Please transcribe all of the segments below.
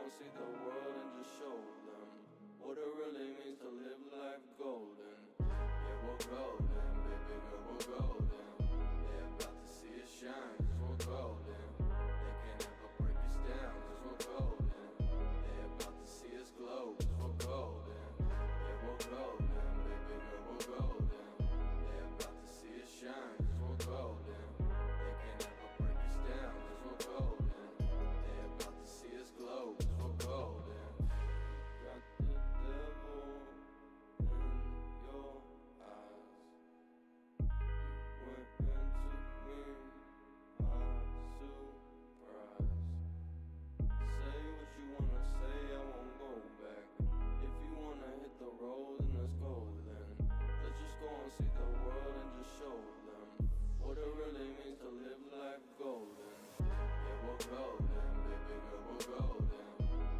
gonna see the world and just show them what it really means to live life golden. Yeah, we're golden, baby girl, we're golden. They're about to see us shine, cause we're golden. They can't ever break us down, cause we're golden. They're about to see us glow, cause we're golden. Yeah, we're golden, baby girl, we're golden. They're about to see us shine, cause we're golden. They can't ever break us down, cause we're golden. They're about to see us glow, cause we're golden. Got the devil in your eyes. You went and took me by surprise. Say what you wanna say, I won't go back. If you wanna hit the road, then let's go then. Let's just go and see the world and just show them what it really means to live life golden. Yeah, we're golden, baby girl, we're golden.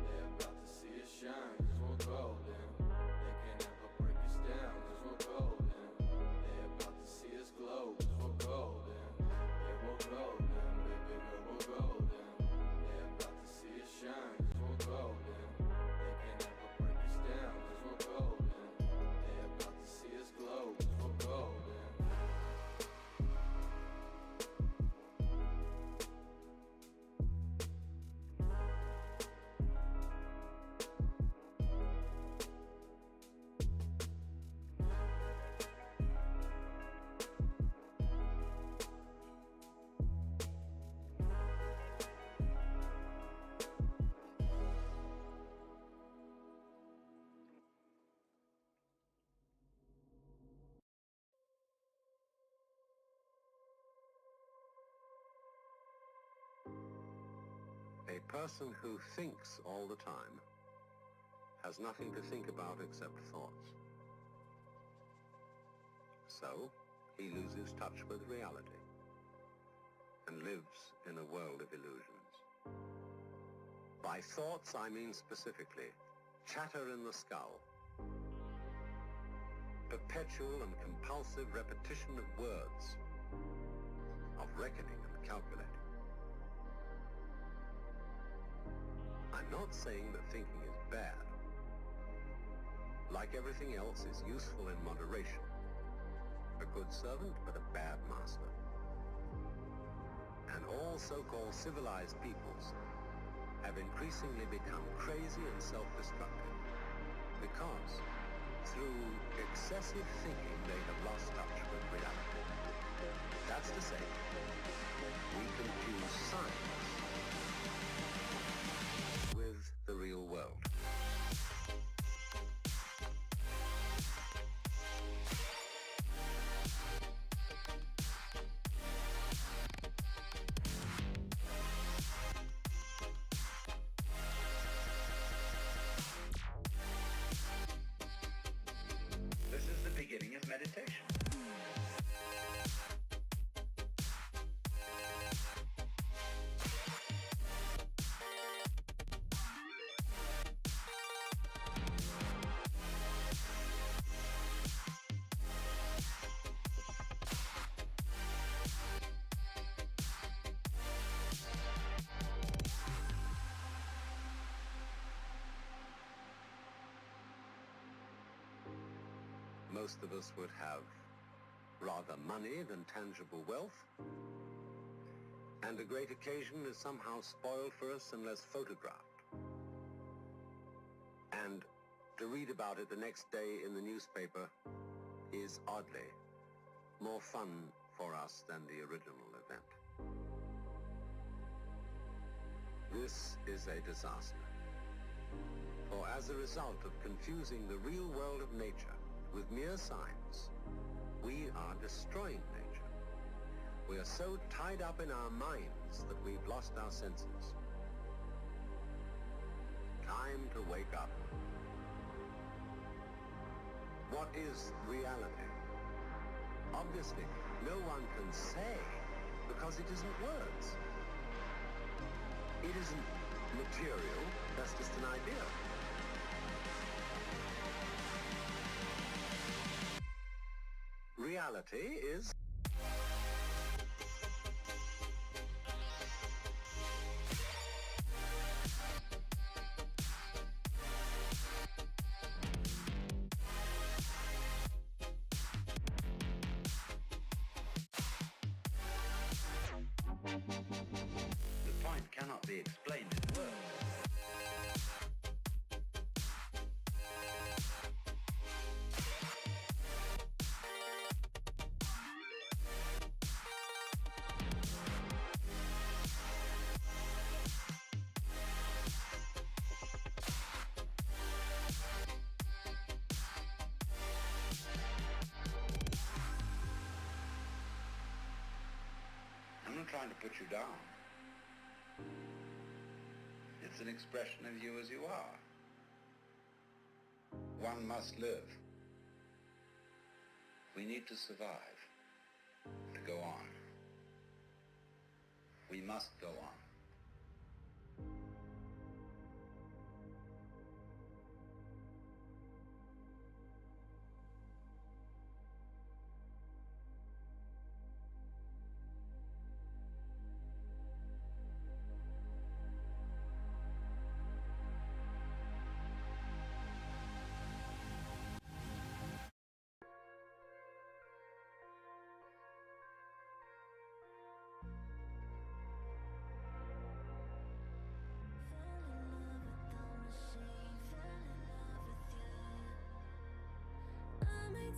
They're about to see us shine, cause we're golden. They can't ever break us down, cause we're golden. They're about to see us glow, cause we're golden. Yeah, we're golden, baby girl, we're golden. They're about to see us shine, cause we're golden. They can't ever break us down, cause we're golden. They're about to see us glow, cause we're golden. A person who thinks all the time has nothing to think about except thoughts. So, he loses touch with reality and lives in a world of illusions. By thoughts, I mean specifically chatter in the skull, perpetual and compulsive repetition of words, of reckoning and calculating. I'm not saying that thinking is bad. Like everything else, is useful in moderation. A good servant, but a bad master. And all so-called civilized peoples have increasingly become crazy and self-destructive because through excessive thinking they have lost touch with reality. That's to say, we confuse science with the real world. This is the beginning of meditation. Most of us would have rather money than tangible wealth, and a great occasion is somehow spoiled for us unless photographed. And to read about it the next day in the newspaper is oddly more fun for us than the original event. This is a disaster. For as a result of confusing the real world of nature with mere science, we are destroying nature. We are so tied up in our minds that we've lost our senses. Time to wake up. What is reality? Obviously, no one can say because it isn't words. It isn't material, that's just an idea. Reality is be explained in words. I'm not trying to put you down. It's an expression of you as you are. One must live. We need to survive, to go on. We must go on.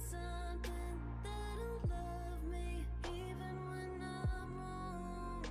Something that'll love me even when I'm wrong.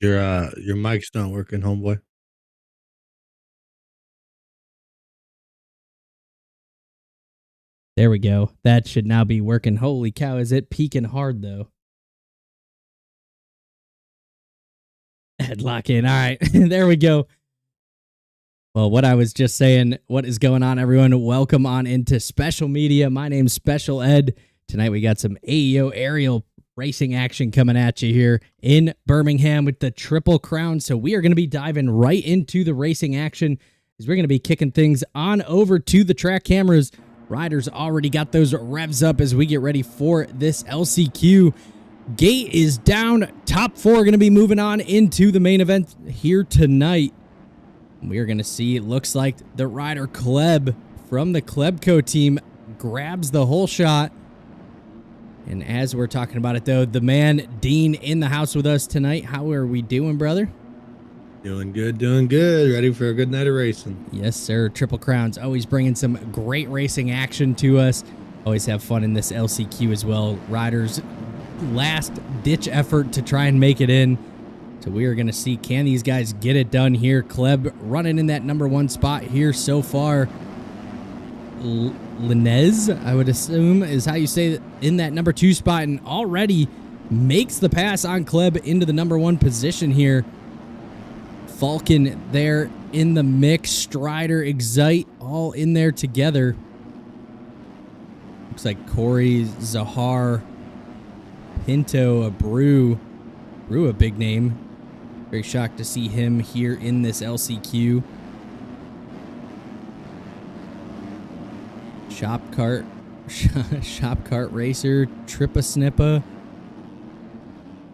Your mic's not working, homeboy. There we go. That should now be working. Holy cow, is it peaking hard though? Headlock in. All right, there we go. Well, what I was just saying, what is going on, everyone? Welcome on into Special Media. My name's Special Ed. Tonight we got some AEO aerial racing action coming at you here in Birmingham with the Triple Crown. So we are going to be diving right into the racing action as we're going to be kicking things on over to the track cameras. Riders already got those revs up as we get ready for this LCQ. Gate is down. Top four going to be moving on into the main event here tonight. We're going to see, it looks like the rider Kleb from the Klebco team grabs the whole shot. And as we're talking about it, though, the man Dean in the house with us tonight. How are we doing, brother? Doing good, doing good. Ready for a good night of racing. Yes, sir. Triple Crowns always bringing some great racing action to us. Always have fun in this LCQ as well. Riders' last-ditch effort to try and make it in. So we are going to see, can these guys get it done here? Kleb running in that number one spot here so far. Linez, I would assume, is how you say it, in that number two spot, and already makes the pass on Kleb into the number one position here. Falcon there in the mix. Strider, Excite, all in there together. Looks like Corey, Zahar, Pinto, Brew, a big name. Very shocked to see him here in this LCQ. Shop cart racer, Trippa Snippa.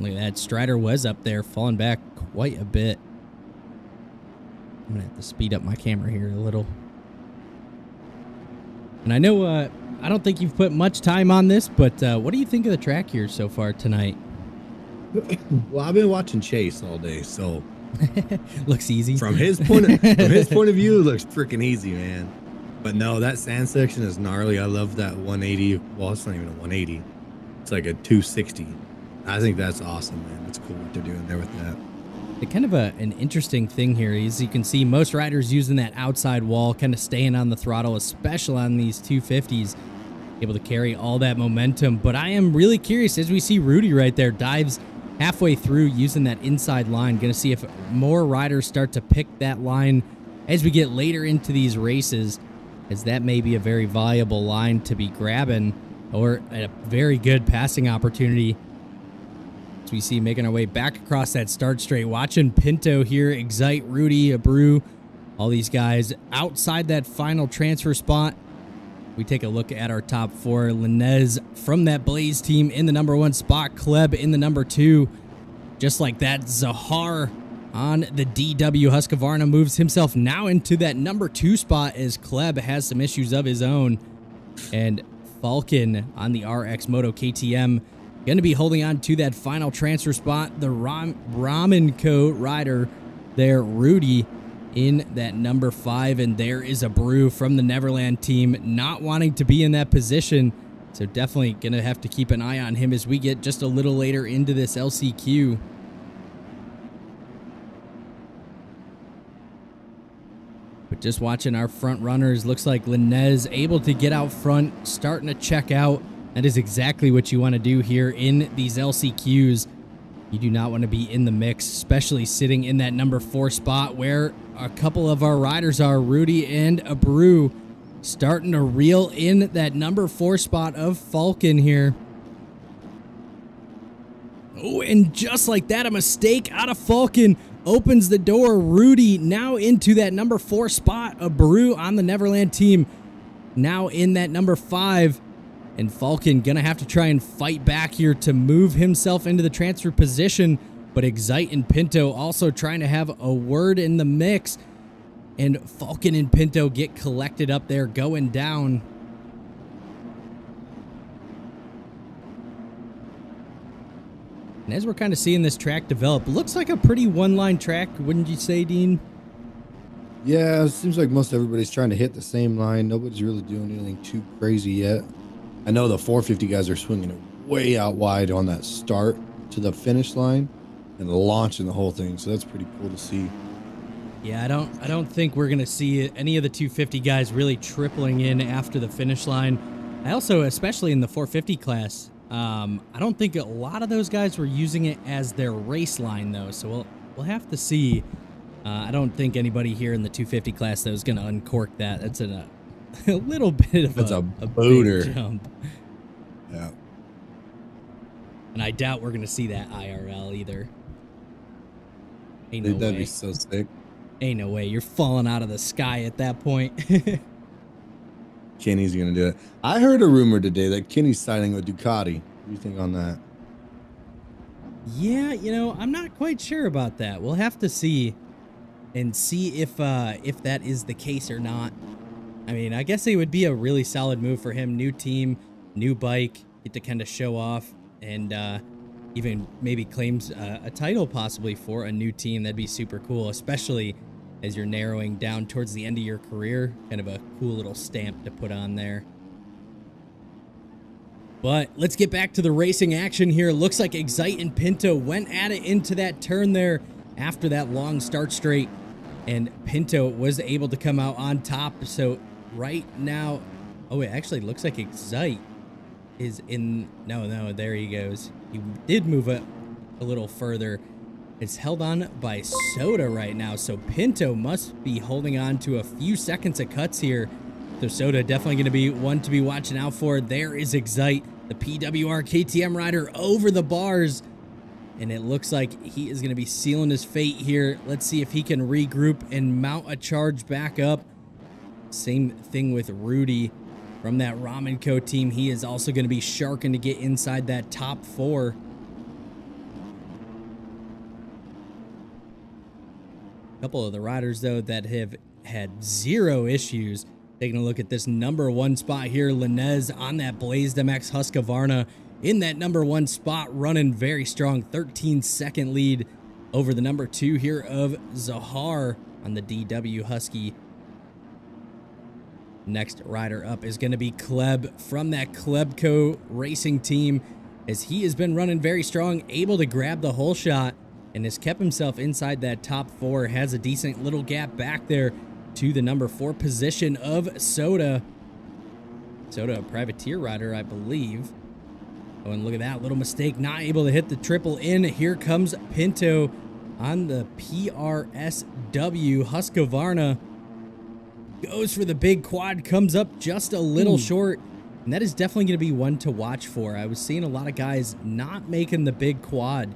Look at that. Strider was up there, falling back quite a bit. I'm going to have to speed up my camera here a little. And I know, I don't think you've put much time on this, but what do you think of the track here so far tonight? Well, I've been watching Chase all day, so looks easy. From his point of view, it looks freaking easy, man. But no, that sand section is gnarly. I love that 180. Well, it's not even a 180. It's like a 260. I think that's awesome, man. That's cool what they're doing there with that. The kind of an interesting thing here is you can see most riders using that outside wall, kind of staying on the throttle, especially on these 250s, able to carry all that momentum. But I am really curious as we see Rudy right there dives halfway through using that inside line. Going to see if more riders start to pick that line as we get later into these races, as that may be a very valuable line to be grabbing, or a very good passing opportunity As we see making our way back across that start straight, watching Pinto here, Excite, Rudy, Abreu, all these guys outside that final transfer spot. We take a look at our top 4. Linez from that Blaze team in the number 1 spot. Kleb in the number 2. Just like that, Zahar on the DW Husqvarna moves himself now into that number 2 spot as Kleb has some issues of his own. And Falcon on the RX Moto KTM going to be holding on to that final transfer spot. The Ramen Co. rider there, Rudy, in that number 5, and there is Abreu from the Neverland team not wanting to be in that position, so definitely gonna have to keep an eye on him as we get just a little later into this LCQ. But just watching our front runners, looks like Linez able to get out front, starting to check out. That is exactly what you want to do here in these LCQs. You do not want to be in the mix, especially sitting in that number 4 spot where a couple of our riders are, Rudy and Abreu, starting to reel in that number 4 spot of Falcon here. Oh, and just like that, a mistake out of Falcon opens the door. Rudy now into that number 4 spot. Abreu on the Neverland team now in that number 5. And Falcon gonna have to try and fight back here to move himself into the transfer position. But Excite and Pinto also trying to have a word in the mix. And Falcon and Pinto get collected up there going down. And as we're kind of seeing this track develop, looks like a pretty one-line track, wouldn't you say, Dean? Yeah, it seems like most everybody's trying to hit the same line. Nobody's really doing anything too crazy yet. I know the 450 guys are swinging it way out wide on that start to the finish line and launching the whole thing, so that's pretty cool to see. Yeah, I don't think we're gonna see any of the 250 guys really tripling in after the finish line. I also, especially in the 450 class, I don't think a lot of those guys were using it as their race line though, so we'll have to see. I don't think anybody here in the 250 class though is gonna uncork that. That's a little bit of That's a booter jump. Yeah. And I doubt we're going to see that IRL either. Ain't no Dude, that'd way. be so sick. Ain't no way. You're falling out of the sky at that point. Kenny's going to do it. I heard a rumor today that Kenny's signing with Ducati. What do you think on that? Yeah, you know, I'm not quite sure about that. We'll have to see and see if that is the case or not. I mean, I guess it would be a really solid move for him. New team, new bike, get to kind of show off and even maybe claims a title possibly for a new team. That'd be super cool, especially as you're narrowing down towards the end of your career. Kind of a cool little stamp to put on there. But let's get back to the racing action here. Looks like Excite and Pinto went at it into that turn there after that long start straight. And Pinto was able to come out on top. So right now, oh, it actually looks like Excite is in. No, there he goes. He did move up a little further. It's held on by Soda right now. So Pinto must be holding on to a few seconds of cuts here. So Soda definitely going to be one to be watching out for. There is Excite, the PWR KTM rider, over the bars. And it looks like he is going to be sealing his fate here. Let's see if he can regroup and mount a charge back up. Same thing with Rudy from that Ramen Co. team. He is also going to be sharking to get inside that top 4. A couple of the riders, though, that have had 0 issues. Taking a look at this number 1 spot here. Linez on that Blazed MX Husqvarna in that number 1 spot, running very strong. 13-second lead over the number 2 here of Zahar on the DW Husky. Next rider up is going to be Kleb from that Klebco racing team, as he has been running very strong, able to grab the whole shot and has kept himself inside that top 4. Has a decent little gap back there to the number 4 position of Soda. Soda, a privateer rider, I believe. Oh, and look at that little mistake, not able to hit the triple in. Here comes Pinto on the PRSW Husqvarna. Goes for the big quad, comes up just a little short. And that is definitely going to be one to watch for. I was seeing a lot of guys not making the big quad.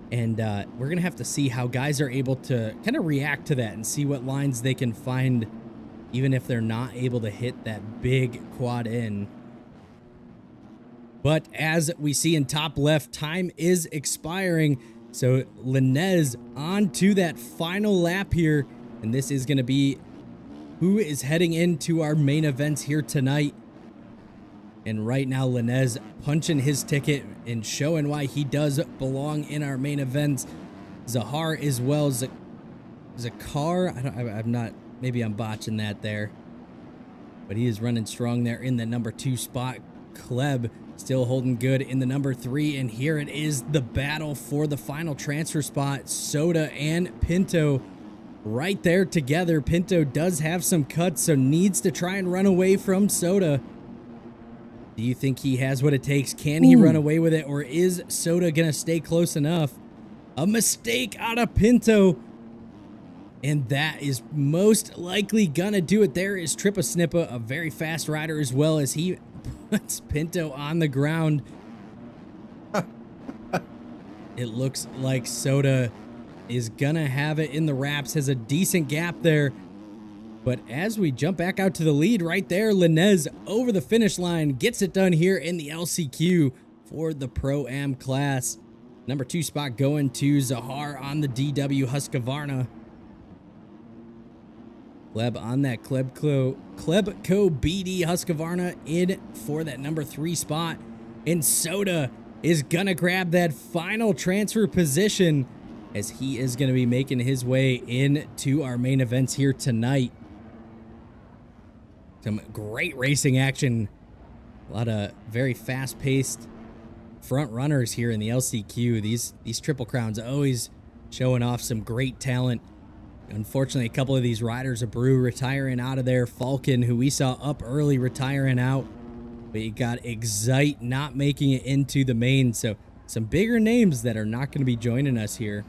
And we're going to have to see how guys are able to kind of react to that and see what lines they can find, even if they're not able to hit that big quad in. But as we see in top left, time is expiring. So Linez on to that final lap here. And this is going to be who is heading into our main events here tonight. And right now, Linez punching his ticket and showing why he does belong in our main events. Zahar as well. Zakar, I'm not, maybe I'm botching that there. But he is running strong there in the number 2 spot. Kleb still holding good in the number 3. And here it is, the battle for the final transfer spot. Soda and Pinto right there together. Pinto does have some cuts, so needs to try and run away from Soda. Do you think he has what it takes? Can he run away with it, or is Soda going to stay close enough? A mistake out of Pinto, and that is most likely going to do it. There is Trippa Snippa, a very fast rider as well, as he puts Pinto on the ground. It looks like Soda is going to have it in the wraps, has a decent gap there. But as we jump back out to the lead right there, Linez over the finish line, gets it done here in the LCQ for the Pro-Am class. Number 2 spot going to Zahar on the DW Husqvarna. Kleb on that Klebco BD Husqvarna in for that number 3 spot. And Soda is going to grab that final transfer position as he is going to be making his way into our main events here tonight. Some great racing action. A lot of very fast-paced front runners here in the LCQ. These Triple Crowns always showing off some great talent. Unfortunately, a couple of these riders, a Brew retiring out of there. Falcon, who we saw up early, retiring out. But you got Excite not making it into the main. So some bigger names that are not going to be joining us here.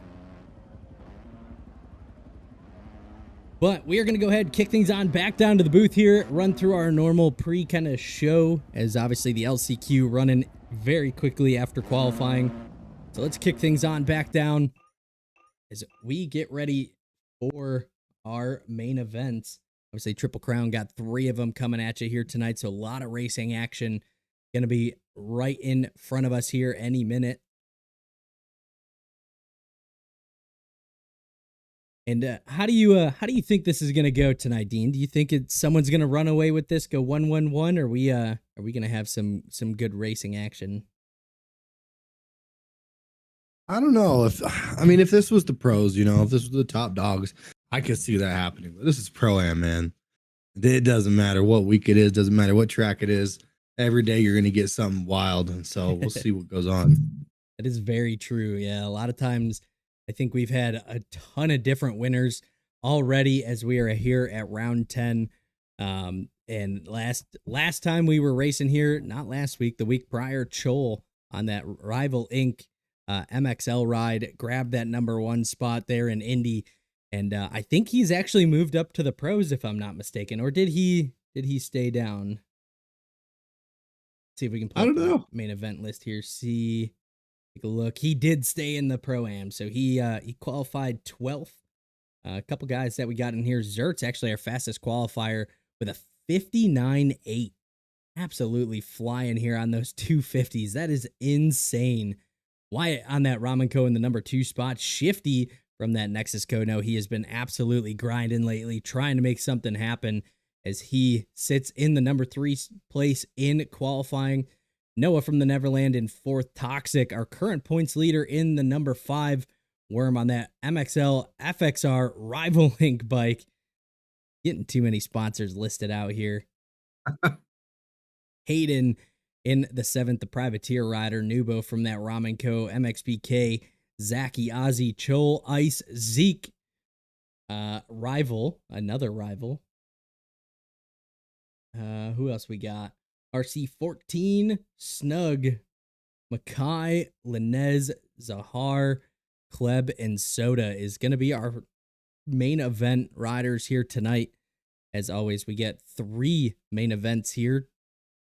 But we are going to go ahead and kick things on back down to the booth here, run through our normal pre kind of show, as obviously the LCQ running very quickly after qualifying. So let's kick things on back down as we get ready for our main events. Obviously, Triple Crown got 3 of them coming at you here tonight, so a lot of racing action going to be right in front of us here any minute. And how do you think this is gonna go tonight, Dean? Do you think someone's gonna run away with this, go 1-1-1, or are we gonna have some good racing action? I don't know if this was the pros, if this was the top dogs, I could see that happening. But this is Pro-Am, man. It doesn't matter what week it is, doesn't matter what track it is. Every day you're gonna get something wild, and so we'll see what goes on. That is very true. Yeah, a lot of times I think we've had a ton of different winners already as we are here at round 10. And last time we were racing here, not last week, the week prior, Chol on that Rival Inc. MXL ride grabbed that number 1 spot there in Indy. And I think he's actually moved up to the pros, if I'm not mistaken. Or did he stay down? See if we can pull up the main event list here. Take a look. He did stay in the Pro-Am, so he qualified 12th. A couple guys that we got in here. Zert's actually our fastest qualifier with a 59.8. Absolutely flying here on those 250s. That is insane. Wyatt on that Ramenko in the number 2 spot. Shifty from that Nexus Kono. He has been absolutely grinding lately, trying to make something happen as he sits in the number 3 place in qualifying. Noah from the Neverland in 4th. Toxic, our current points leader in the number 5. Worm on that MXL FXR Rival Link bike. Getting too many sponsors listed out here. Hayden in the 7th, the Privateer rider. Nubo from that Ramenko, MXBK, Zaki, Ozzy, Chol, Ice, Zeke, Rival, another Rival. Who else we got? RC14, Snug, Makai, Linez, Zahar, Kleb, and Soda is going to be our main event riders here tonight. As always, we get 3 main events here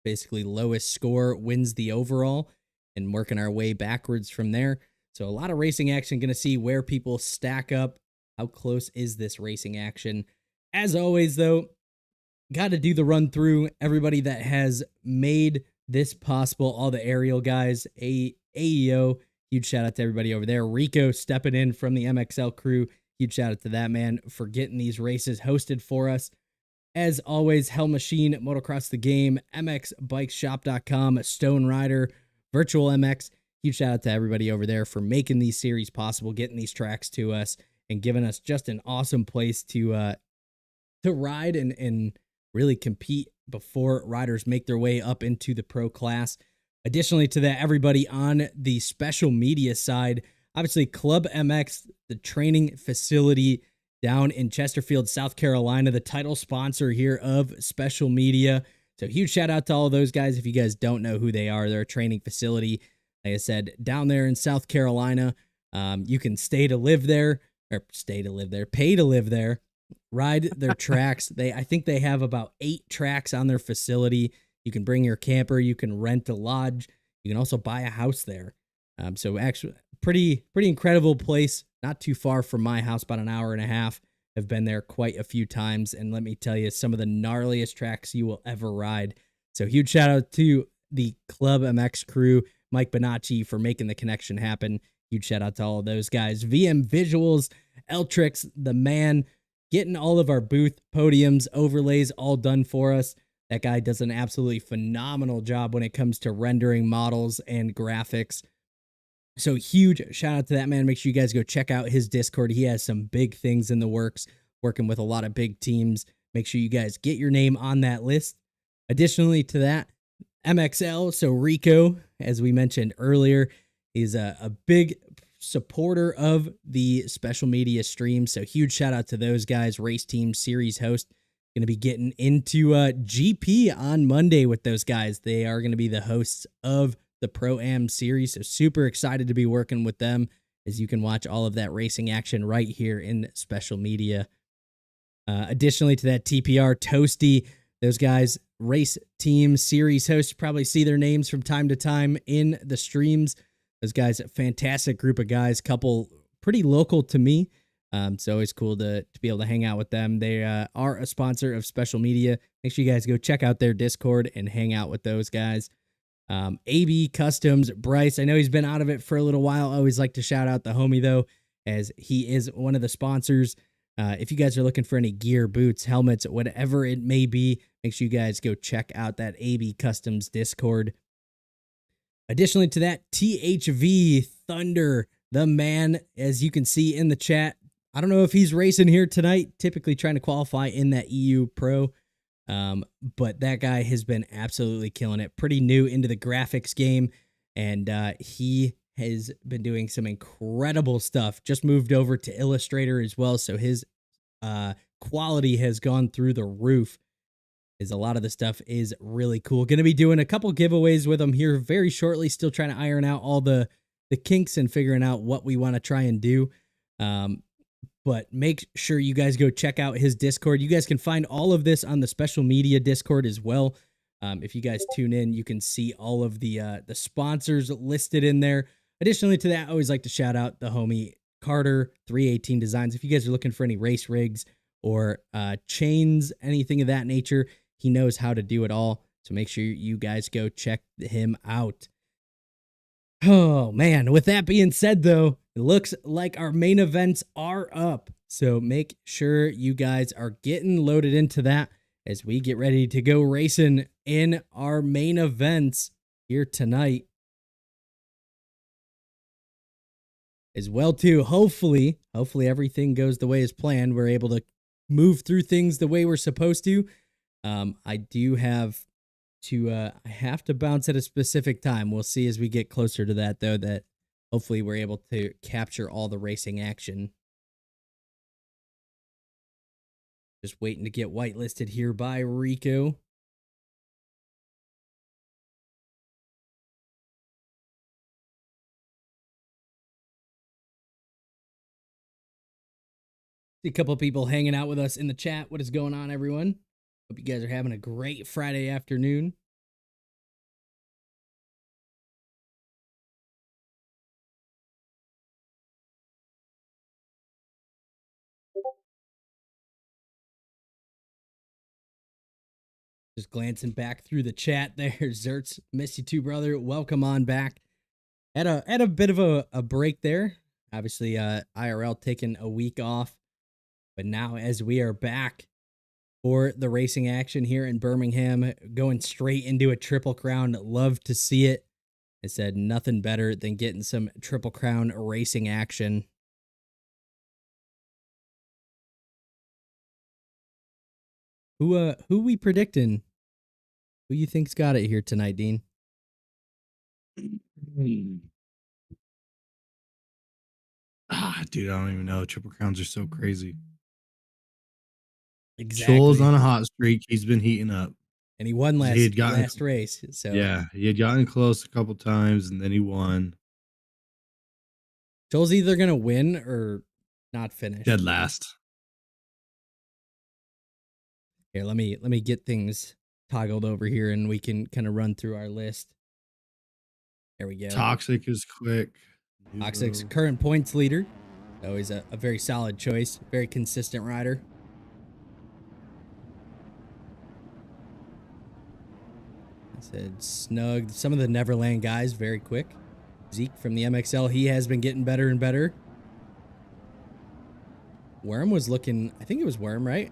Basically, lowest score wins the overall, and working our way backwards from there. So a lot of racing action. Going to see where people stack up. How close is this racing action? As always, though, got to do the run through everybody that has made this possible. All the aerial guys, AEO, huge shout out to everybody over there. Rico stepping in from the MXL crew. Huge shout out to that man for getting these races hosted for us. As always, Hell Machine, Motocross the Game, MXBikeshop.com, Stone Rider, Virtual MX. Huge shout out to everybody over there for making these series possible, getting these tracks to us, and giving us just an awesome place to ride and really compete before riders make their way up into the pro class. Additionally to that, everybody on the special media side, obviously Club MX, the training facility down in Chesterfield, South Carolina, the title sponsor here of special media. So huge shout out to all of those guys. If you guys don't know who they are, they're a training facility, like I said, down there in South Carolina. You can pay to live there, ride their tracks. I think they have about 8 tracks on their facility. You can bring your camper, you can rent a lodge, you can also buy a house there. So actually pretty incredible place, not too far from my house, about an hour and a half. I've been there quite a few times, and let me tell you, some of the gnarliest tracks you will ever ride. So huge shout out to the Club MX crew, Mike Bonacci, for making the connection happen. Huge shout out to all of those guys. VM Visuals, Eltrix, the man, getting all of our booth podiums, overlays all done for us. That guy does an absolutely phenomenal job when it comes to rendering models and graphics. So huge shout out to that man. Make sure you guys go check out his Discord. He has some big things in the works, working with a lot of big teams. Make sure you guys get your name on that list. Additionally to that, MXL, so Rico, as we mentioned earlier, is a big supporter of the special media stream. So huge shout out to those guys. Race Team Series host. Going to be getting into GP on Monday with those guys. They are going to be the hosts of the Pro-Am series. So super excited to be working with them, as you can watch all of that racing action right here in special media. Additionally to that, TPR, Toasty, those guys, Race Team Series hosts, probably see their names from time to time in the streams. Those guys, a fantastic group of guys, couple pretty local to me. It's always cool to be able to hang out with them. They are a sponsor of special media. Make sure you guys go check out their Discord and hang out with those guys. AB Customs, Bryce, I know he's been out of it for a little while. I always like to shout out the homie, though, as he is one of the sponsors. If you guys are looking for any gear, boots, helmets, whatever it may be, make sure you guys go check out that AB Customs Discord. Additionally to that, THV Thunder, the man, as you can see in the chat. I don't know if he's racing here tonight, typically trying to qualify in that EU Pro. But that guy has been absolutely killing it. Pretty new into the graphics game, and he has been doing some incredible stuff. Just moved over to Illustrator as well, so his quality has gone through the roof. A lot of the stuff is really cool. Going to be doing a couple giveaways with him here very shortly. Still trying to iron out all the kinks and figuring out what we want to try and do. But make sure you guys go check out his Discord. You guys can find all of this on the special media Discord as well. If you guys tune in, you can see all of the sponsors listed in there. Additionally to that, I always like to shout out the homie Carter 318 Designs. If you guys are looking for any race rigs or chains, anything of that nature, he knows how to do it all. So make sure you guys go check him out. Oh, man. With that being said, though, it looks like our main events are up. So make sure you guys are getting loaded into that as we get ready to go racing in our main events here tonight. As well, too, hopefully everything goes the way as planned. We're able to move through things the way we're supposed to. I do have to, I have to bounce at a specific time. We'll see as we get closer to that, though, that hopefully we're able to capture all the racing action. Just waiting to get whitelisted here by Rico. See a couple of people hanging out with us in the chat. What is going on, everyone? Hope you guys are having a great Friday afternoon. Just glancing back through the chat there. Zertz, miss you too, brother. Welcome on back. Had a bit of a break there. Obviously, IRL taking a week off. But now as we are back for the racing action here in Birmingham, going straight into a Triple Crown. Love to see it. I said nothing better than getting some Triple Crown racing action. Who we predicting? Who you think's got it here tonight, Dean? Dude, I don't even know. Triple Crowns are so crazy. Exactly. Joel's on a hot streak. He's been heating up. And he won last race. So yeah, he had gotten close a couple times and then he won. Joel's either gonna win or not finish. Dead last. Here, let me get things toggled over here and we can kind of run through our list. There we go. Toxic is quick. Toxic's current points leader. Always a very solid choice. Very consistent rider. I said Snug. Some of the Neverland guys, very quick. Zeke from the MXL, he has been getting better and better. Worm was looking, I think it was Worm, right?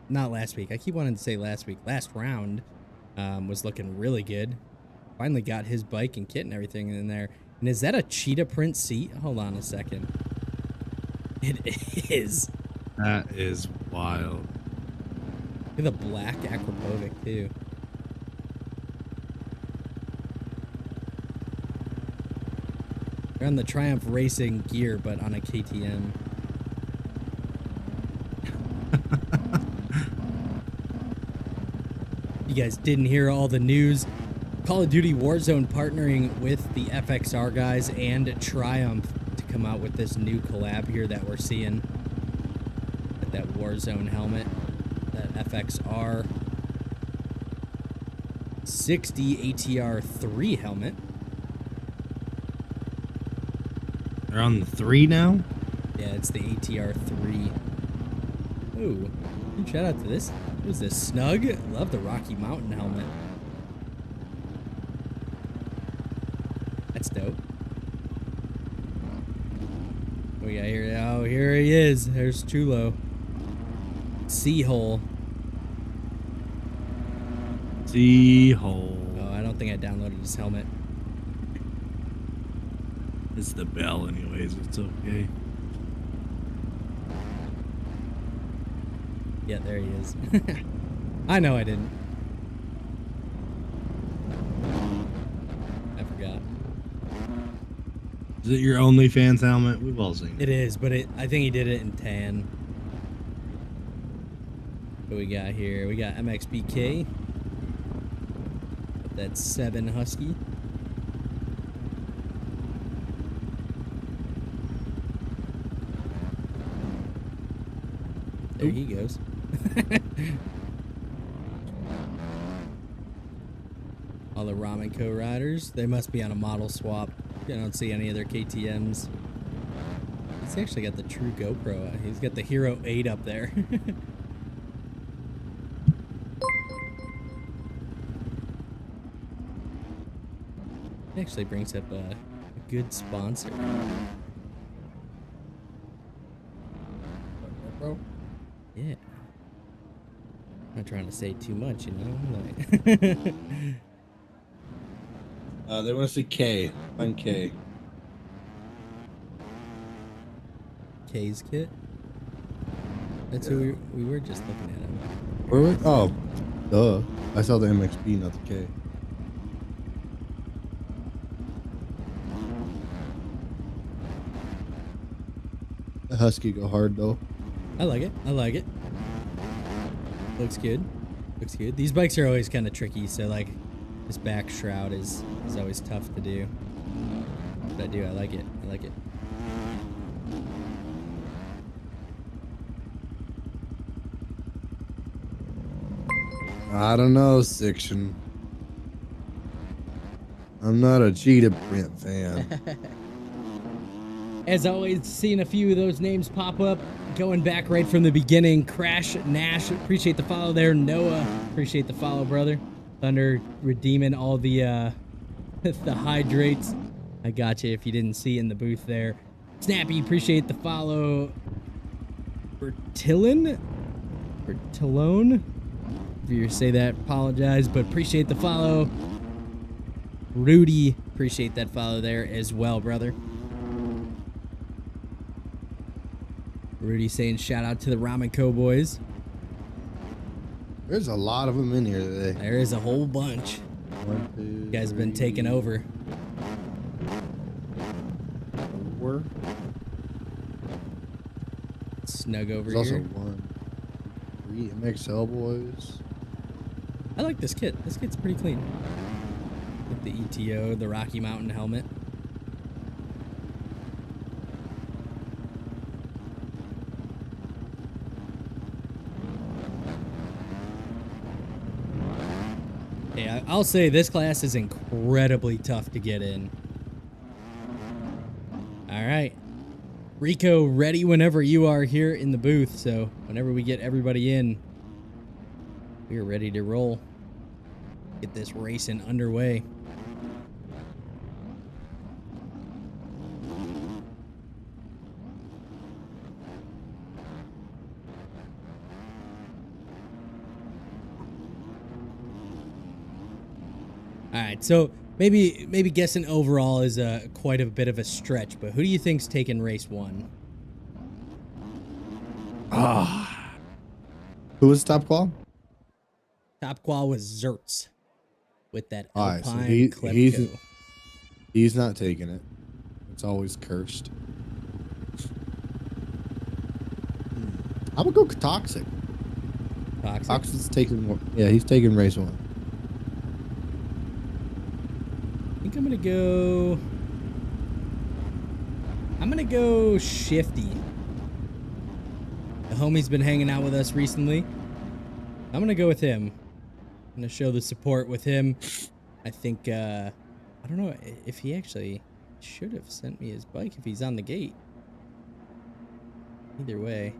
Not last week. I keep wanting to say last week. Last round was looking really good. Finally got his bike and kit and everything in there. And is that a cheetah print seat? Hold on a second. It is. That is wild. Look at the black Acropovic too. They're on the Triumph Racing gear, but on a KTM. You guys didn't hear all the news. Call of Duty Warzone partnering with the FXR guys and Triumph to come out with this new collab here that we're seeing. Got that Warzone helmet, that FXR 60 ATR 3 helmet. They're on the 3 now? Yeah, it's the ATR 3. Ooh, shout out to this. What is this? Snug? Love the Rocky Mountain helmet. That's dope. What we got here? Oh, here he is. There's Chulo. Seahole. Seahole. Oh, I don't think I downloaded his helmet. It's the bell anyways. It's okay. Yeah, there he is. I know I didn't. I forgot. Is it your OnlyFans helmet? We've all seen it. It is, but I think he did it in tan. What we got here? We got MXBK. That's 7 Husky. There he goes. All the Ramen Co riders, they must be on a model swap. I don't see any of their KTMs. He's actually got the true GoPro. He's got the Hero 8 up there. It actually brings up a good sponsor. Yeah. I'm not trying to say too much, you know? Like They want to see K. Find K. K's kit? That's who we were just looking at him. Where was? Oh, duh. I saw the MXB, not the K. The Husky go hard though. I like it. I like it. Looks good. Looks good. These bikes are always kind of tricky, so like this back shroud is always tough to do. But I do. I like it. I like it. I don't know, Section. I'm not a cheetah print fan. As always, seeing a few of those names pop up going back right from the beginning. Crash Nash, appreciate the follow there. Noah, appreciate the follow, brother. Thunder redeeming all the the hydrates. I got you if you didn't see in the booth there. Snappy, appreciate the follow. Bertillon? If you say that, apologize, but appreciate the follow. Rudy, appreciate that follow there as well, brother. Rudy saying shout out to the Ramen Co boys. There's a lot of them in here today. There is a whole bunch. One, two, You guys have been taking over. 4. Snug over There's here. also 1, 3 MXL boys. I like this kit. This kit's pretty clean. With the ETO, the Rocky Mountain helmet. Yeah, I'll say this class is incredibly tough to get in. All right. Rico, ready whenever you are here in the booth. So whenever we get everybody in, we are ready to roll. Get this racing underway. All right, so maybe guessing overall is quite a bit of a stretch, but who do you think's taking race 1? Who was top qual? Top qual was Zertz with that All right, so Alpine Klepko. he's not taking it. It's always cursed. I'm gonna go Toxic. Toxic's taking one. Yeah, he's taking race 1. I think I'm gonna go Shifty. The homie's been hanging out with us recently. I'm gonna go with him. I'm gonna show the support with him. I think I don't know if he actually should have sent me his bike if he's on the gate. Either way,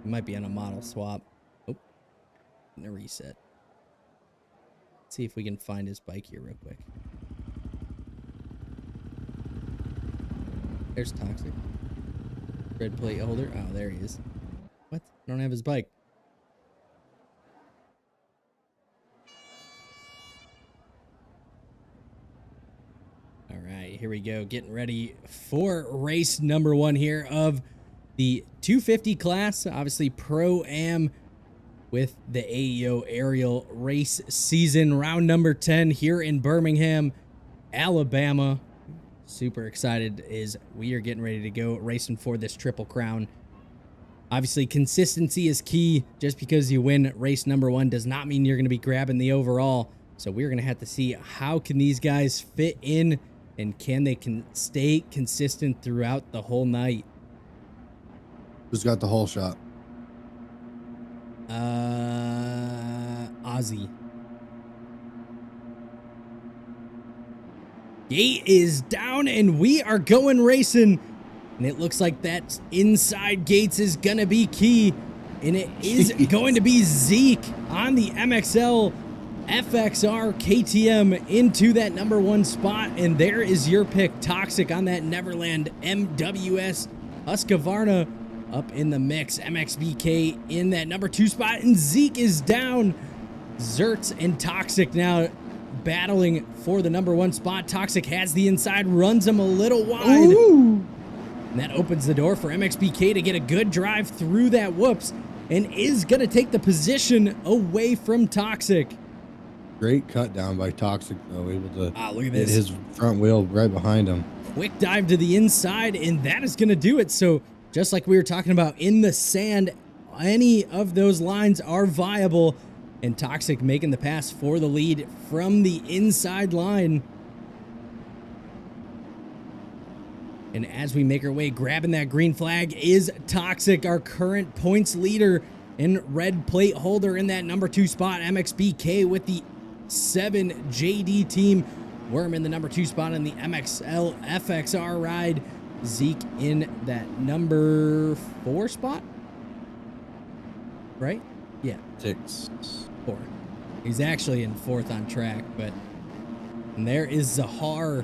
he might be on a model swap. Oh, gonna reset. Let's see if we can find his bike here real quick. There's Toxic. Red plate holder. Oh, there he is. What? I don't have his bike. All right, here we go. Getting ready for race number 1 here of the 250 class. Obviously, Pro-Am with the AEO aerial race season. Round number 10 here in Birmingham, Alabama. Super excited as we are getting ready to go racing for this Triple Crown. Obviously, consistency is key. Just because you win race number 1 does not mean you're going to be grabbing the overall. So we're going to have to see how can these guys fit in and can they stay consistent throughout the whole night. Who's got the whole shot? Ozzy. Gate is down and we are going racing. And it looks like that inside gates is going to be key. And it is going to be Zeke on the MXL FXR KTM into that number 1 spot. And there is your pick, Toxic on that Neverland MWS Husqvarna up in the mix. MXBK in that number 2 spot. And Zeke is down. Zertz and Toxic now battling for the number 1 spot. Toxic has the inside, runs him a little wide. Ooh. And that opens the door for MXBK to get a good drive through that whoops and is going to take the position away from Toxic. Great cut down by Toxic, though, able to look at hit this. his front wheel right behind him. Quick dive to the inside, and that is going to do it. So just like we were talking about in the sand, any of those lines are viable. And Toxic making the pass for the lead from the inside line. And as we make our way, grabbing that green flag is Toxic, our current points leader and red plate holder in that number 2 spot. MXBK with the 7 JD team. Worm in the number 2 spot in the MXL FXR ride. Zeke in that number 4 spot. Right? Yeah. 6. 4. He's actually in 4th on track, but and there is Zahar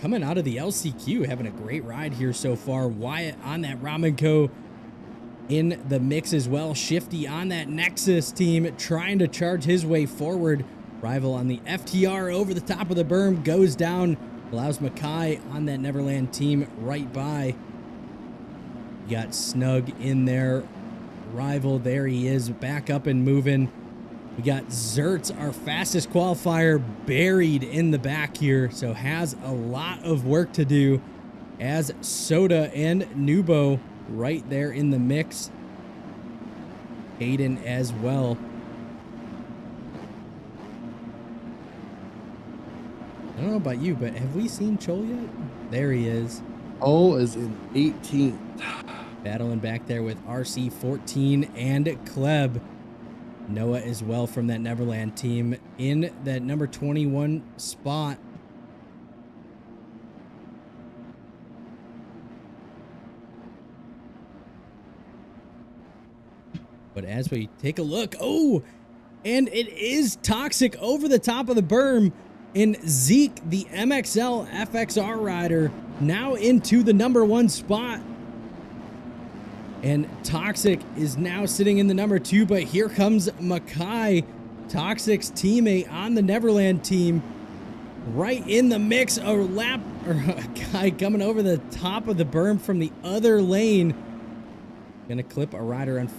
coming out of the LCQ, having a great ride here so far. Wyatt on that Ramenco in the mix as well. Shifty on that Nexus team, trying to charge his way forward. Rival on the FTR over the top of the berm, goes down, allows Mackay on that Neverland team right by. You got Snug in there. Rival, there he is, back up and moving. We got Zertz, our fastest qualifier, buried in the back here, so has a lot of work to do, as Soda and Nubo right there in the mix. Aiden as well. I don't know about you, but have we seen Chol yet? There he is. Oh, is in 18th. Battling back there with RC14 and Kleb. Noah as well from that Neverland team in that number 21 spot. But as we take a look, oh, and it is Toxic over the top of the berm. And Zeke, the MXL FXR rider, now into the number 1 spot. And Toxic is now sitting in the number 2, but here comes Mackay, Toxic's teammate on the Neverland team, right in the mix. A guy coming over the top of the berm from the other lane. Gonna clip a rider, and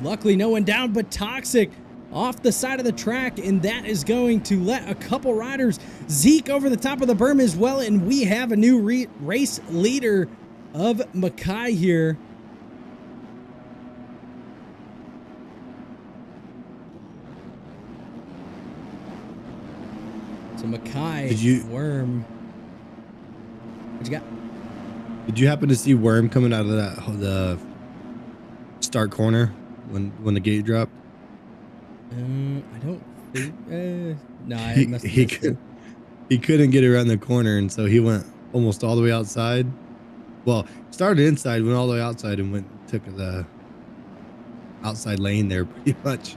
luckily no one down, but Toxic off the side of the track, and that is going to let a couple riders. Zeke over the top of the berm as well, and we have a new race leader of Mackay here. So Mackay, Worm. What you got? Did you happen to see Worm coming out of the start corner when the gate dropped? I don't think. No, he couldn't get around the corner, and so he went almost all the way outside. Well, started inside, went all the way outside, and took the outside lane there pretty much.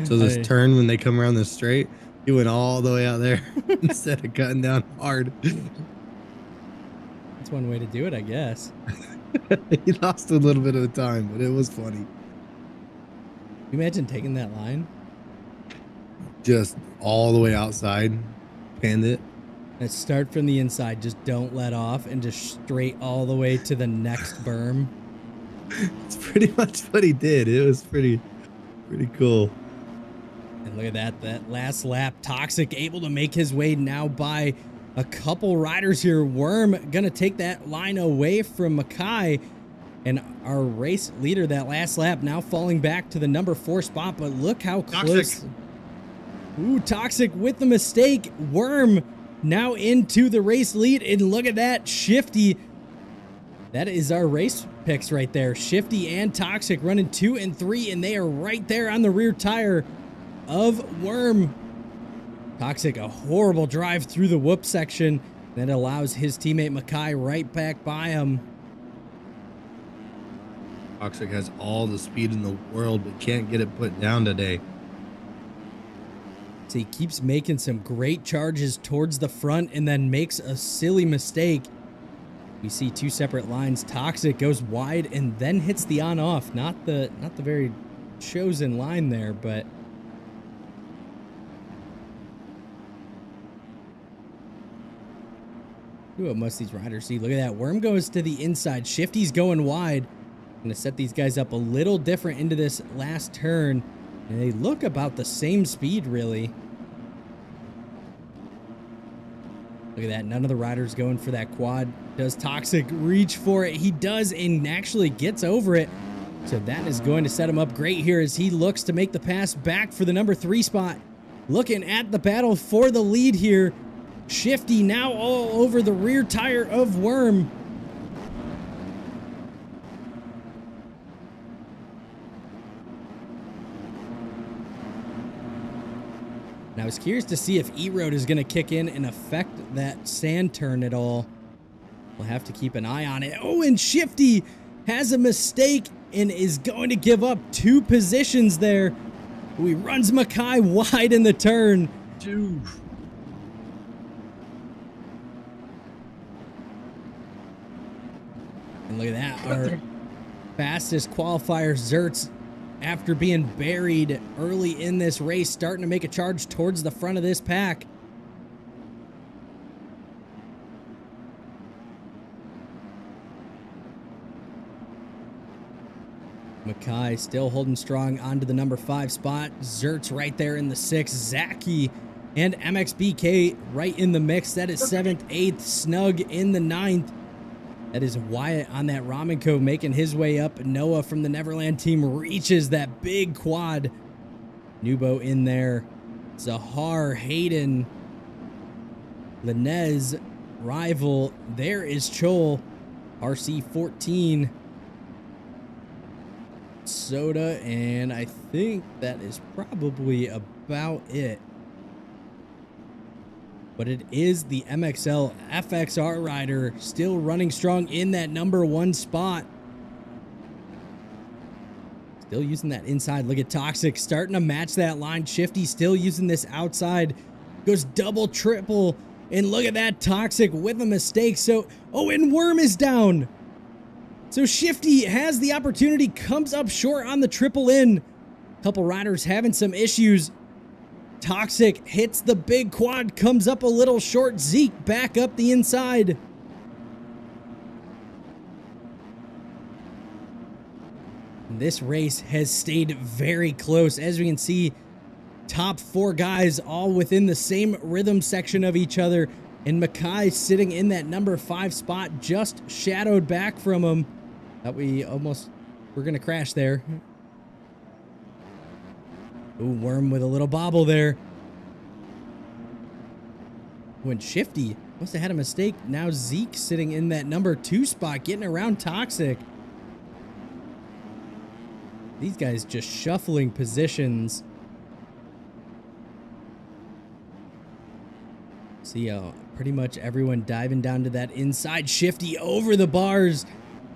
So this turn when they come around the straight, he went all the way out there instead of cutting down hard. That's one way to do it, I guess. He lost a little bit of the time, but it was funny. Can you imagine taking that line? Just all the way outside, panned it. And start from the inside, just don't let off, and just straight all the way to the next berm. It's pretty much what he did. It was pretty cool. And look at that last lap. Toxic able to make his way now by a couple riders here. Worm gonna take that line away from Mackay. And our race leader that last lap now falling back to the number 4 spot. But look how close. Ooh, Toxic with the mistake. Worm now into the race lead. And look at that, Shifty. That is our race picks right there. Shifty and Toxic running 2 and 3. And they are right there on the rear tire of Worm. Toxic, a horrible drive through the whoop section that allows his teammate Mackay right back by him. Toxic has all the speed in the world, but can't get it put down today. So he keeps making some great charges towards the front and then makes a silly mistake. We see 2 separate lines. Toxic goes wide and then hits the on-off. Not the very chosen line there, but do what most of these riders see. Look at that. Worm goes to the inside. Shifty's going wide. Going to set these guys up a little different into this last turn. And they look about the same speed, really. Look at that. None of the riders going for that quad. Does Toxic reach for it? He does and actually gets over it. So that is going to set him up great here as he looks to make the pass back for the number 3 spot. Looking at the battle for the lead here. Shifty now all over the rear tire of Worm. And I was curious to see if E-Road is going to kick in and affect that sand turn at all. We'll have to keep an eye on it. Oh, and Shifty has a mistake and is going to give up 2 positions there. He runs Mackay wide in the turn. Dude. And look at that. Our fastest qualifier, Zertz, after being buried early in this race, starting to make a charge towards the front of this pack. Mackay still holding strong onto the number 5 spot. Zertz right there in the 6. Zaki and MXBK right in the mix. That is 7th, 8th. Snug in the 9th. That is Wyatt on that Ramenko making his way up. Noah from the Neverland team reaches that big quad. Nubo in there. Zahar, Hayden, Linez, Rival. There is Chol. RC14. Soda, and I think that is probably about it. But it is the MXL FXR rider still running strong in that number 1 spot. Still using that inside. Look at Toxic starting to match that line. Shifty still using this outside. Goes double, triple, and look at that Toxic with a mistake. So, oh, and Worm is down. So Shifty has the opportunity, comes up short on the triple in. Couple riders having some issues. Toxic hits the big quad, comes up a little short. Zeke back up the inside. This race has stayed very close. As we can see, top 4 guys all within the same rhythm section of each other. And Mackay sitting in that number 5 spot, just shadowed back from him. Thought we almost were going to crash there. Ooh, Worm with a little bobble there. When Shifty must have had a mistake. Now Zeke sitting in that number 2 spot, getting around Toxic. These guys just shuffling positions. See, pretty much everyone diving down to that inside. Shifty over the bars.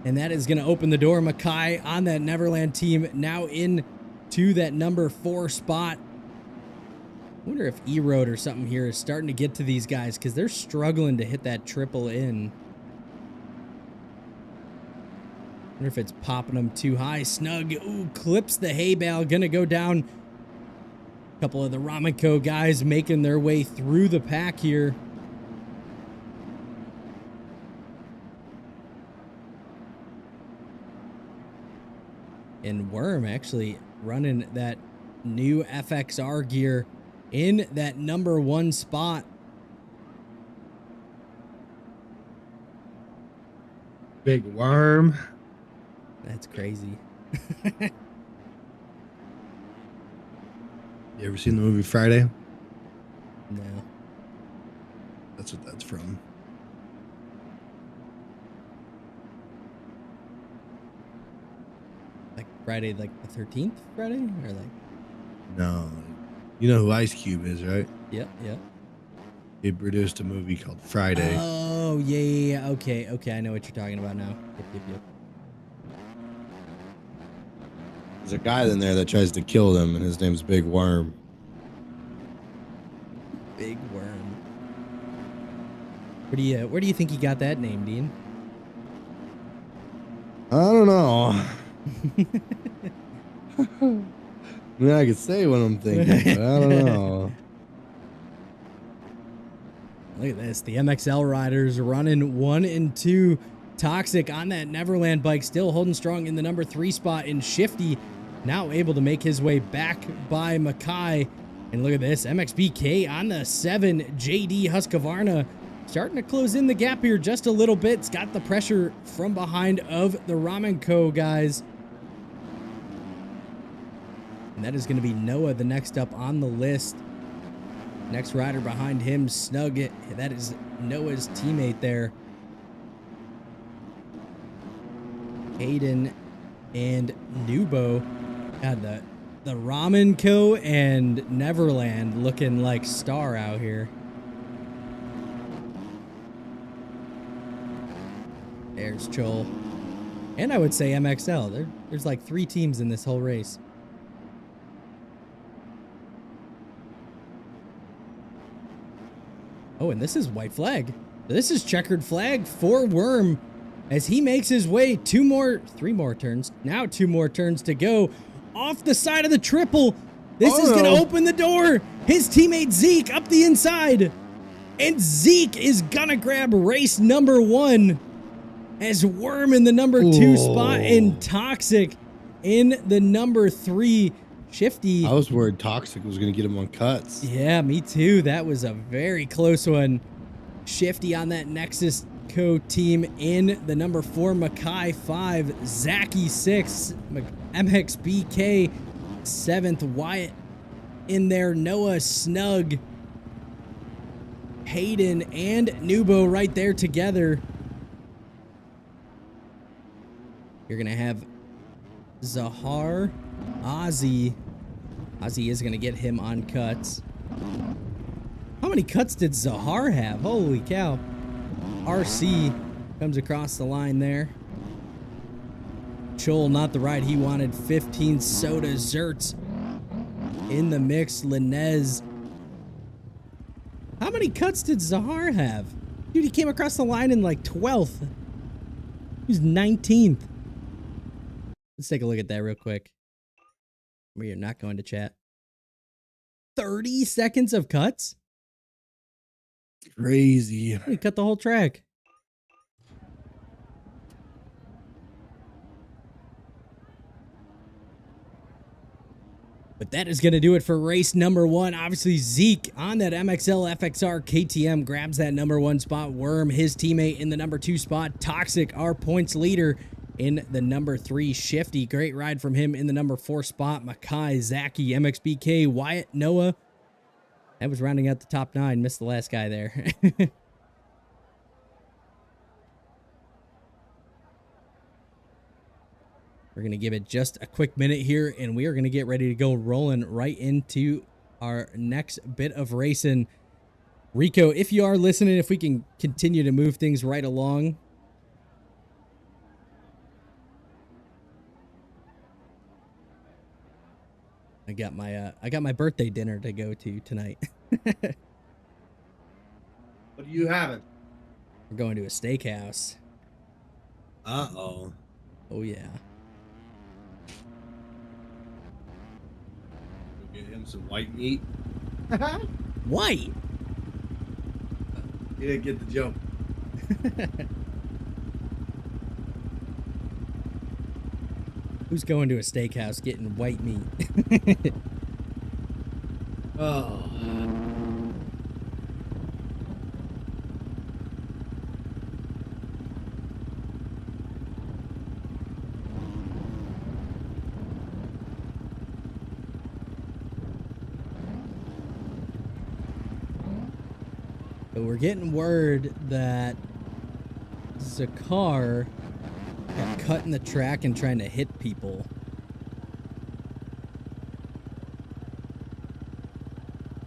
And that is going to open the door. Mackay on that Neverland team now in to that number 4 spot. I wonder if E-Road or something here is starting to get to these guys because they're struggling to hit that triple in. I wonder if it's popping them too high. Snug, ooh, clips the hay bale. Going to go down. A couple of the Ramenko guys making their way through the pack here. And Worm actually running that new FXR gear in that number 1 spot. Big Worm. That's crazy. You ever seen the movie Friday? No. That's what that's from. Like Friday, like the 13th Friday? Or like... No. You know who Ice Cube is, right? Yep, yep. He produced a movie called Friday. Oh, yeah. Okay, I know what you're talking about now. Yep. There's a guy in there that tries to kill them, and his name's Big Worm. Big Worm. Where do you think he got that name, Dean? I don't know. I mean, I could say what I'm thinking, but I don't know. Look at this. The MXL riders running 1 and 2. Toxic on that Neverland bike, still holding strong in the number 3 spot. And Shifty now able to make his way back by Mackay. And look at this. MXBK on the 7. JD Husqvarna starting to close in the gap here just a little bit. It's got the pressure from behind of the Ramenko guys. And that is going to be Noah, the next up on the list. Next rider behind him, Snug. That is Noah's teammate there. Hayden and Nubo. God, the Ramenko and Neverland looking like star out here. There's Chol. And I would say MXL. There's like 3 teams in this whole race. Oh, and this is white flag. This is checkered flag for Worm as he makes his way 3 more turns. Now 2 more turns to go off the side of the triple. This is going to open the door. His teammate Zeke up the inside. And Zeke is going to grab race number 1 as Worm in the number 2 spot and Toxic in the number 3. Shifty. I was worried Toxic was going to get him on cuts. Yeah, me too. That was a very close one. Shifty on that Nexus Co team in the number 4, Makai 5, Zaki 6, MXBK 7th, Wyatt in there, Noah Snug, Hayden and Nubo right there together. You're gonna have Zahar, Ozzy. Ozzy is gonna get him on cuts. How many cuts did Zahar have? Holy cow. RC comes across the line there. Chol, not the ride he wanted. 15. Soda Zertz in the mix. Linez. How many cuts did Zahar have? Dude, he came across the line in like 12th. He was 19th. Let's take a look at that real quick. We are not going to chat. 30 seconds of cuts? Crazy. He cut the whole track. But that is going to do it for race number 1. Obviously, Zeke on that MXL FXR KTM grabs that number 1 spot. Worm, his teammate, in the number 2 spot. Toxic, our points leader, in the number 3. Shifty, great ride from him in the number 4 spot. Makai, Zaki, MXBK, Wyatt, Noah. That was rounding out the top 9. Missed the last guy there. We're going to give it just a quick minute here, and we are going to get ready to go rolling right into our next bit of racing. Rico, if you are listening, if we can continue to move things right along. I got my birthday dinner to go to tonight. What are you having? We're going to a steakhouse. Uh-oh. Oh yeah. Go get him some white meat. White. He didn't get the joke. Who's going to a steakhouse getting white meat? Oh. So we're getting word that Zakar got cut in the track and trying to hit people.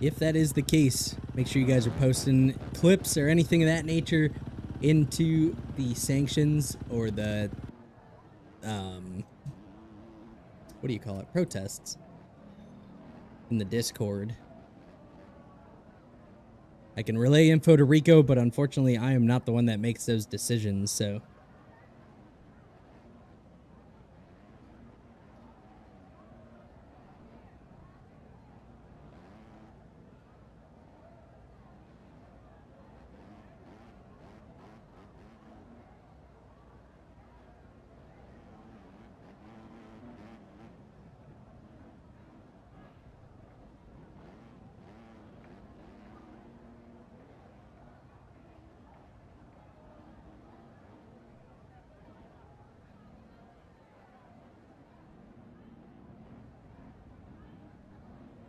If that is the case, make sure you guys are posting clips or anything of that nature into the sanctions or the, what do you call it? Protests in the Discord. I can relay info to Rico, but unfortunately I am not the one that makes those decisions, so.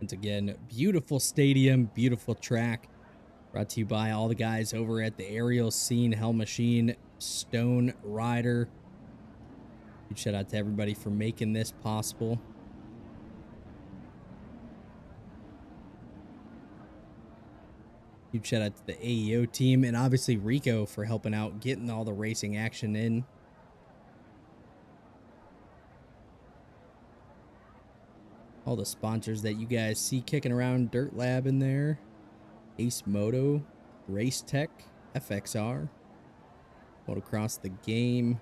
Once again, beautiful stadium, beautiful track. Brought to you by all the guys over at the Aerial Scene, Hell Machine, Stone Rider. Huge shout out to everybody for making this possible. Huge shout out to the AEO team and obviously Rico for helping out, getting all the racing action in. All the sponsors that you guys see kicking around: Dirt Lab in there, Ace Moto, Race Tech, FXR, Motocross the Game,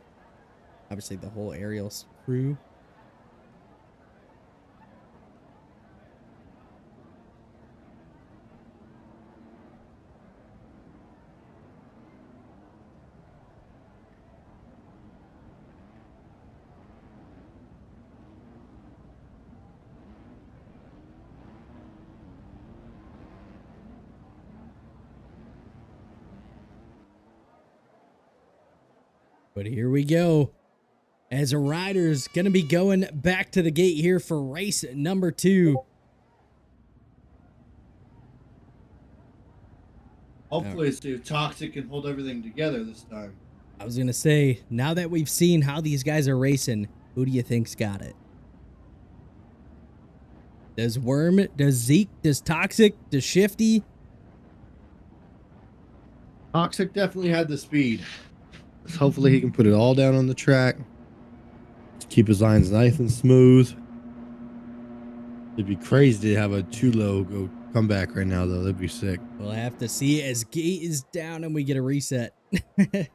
obviously the whole Aerial crew. But here we go. As a rider's going to be going back to the gate here for race number 2. Hopefully, see if Toxic can hold everything together this time. I was going to say, now that we've seen how these guys are racing, who do you think's got it? Does Worm? Does Zeke? Does Toxic? Does Shifty? Toxic definitely had the speed. Hopefully he can put it all down on the track. Keep his lines nice and smooth. It'd be crazy to have a Chulo go come back right now, though. That'd be sick. We'll have to see as gate is down and we get a reset. I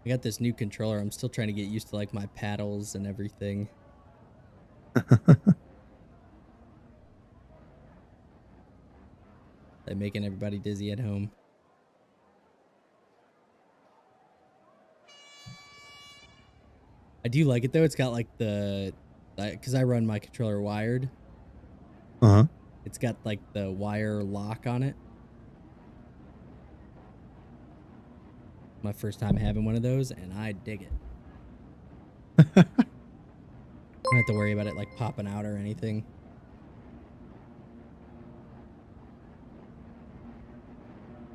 got this new controller. I'm still trying to get used to like my paddles and everything. Like making everybody dizzy at home. I do like it though. It's got like the, because I run my controller wired. Uh-huh. It's got like the wire lock on it. My first time having one of those, and I dig it. I don't have to worry about it like popping out or anything.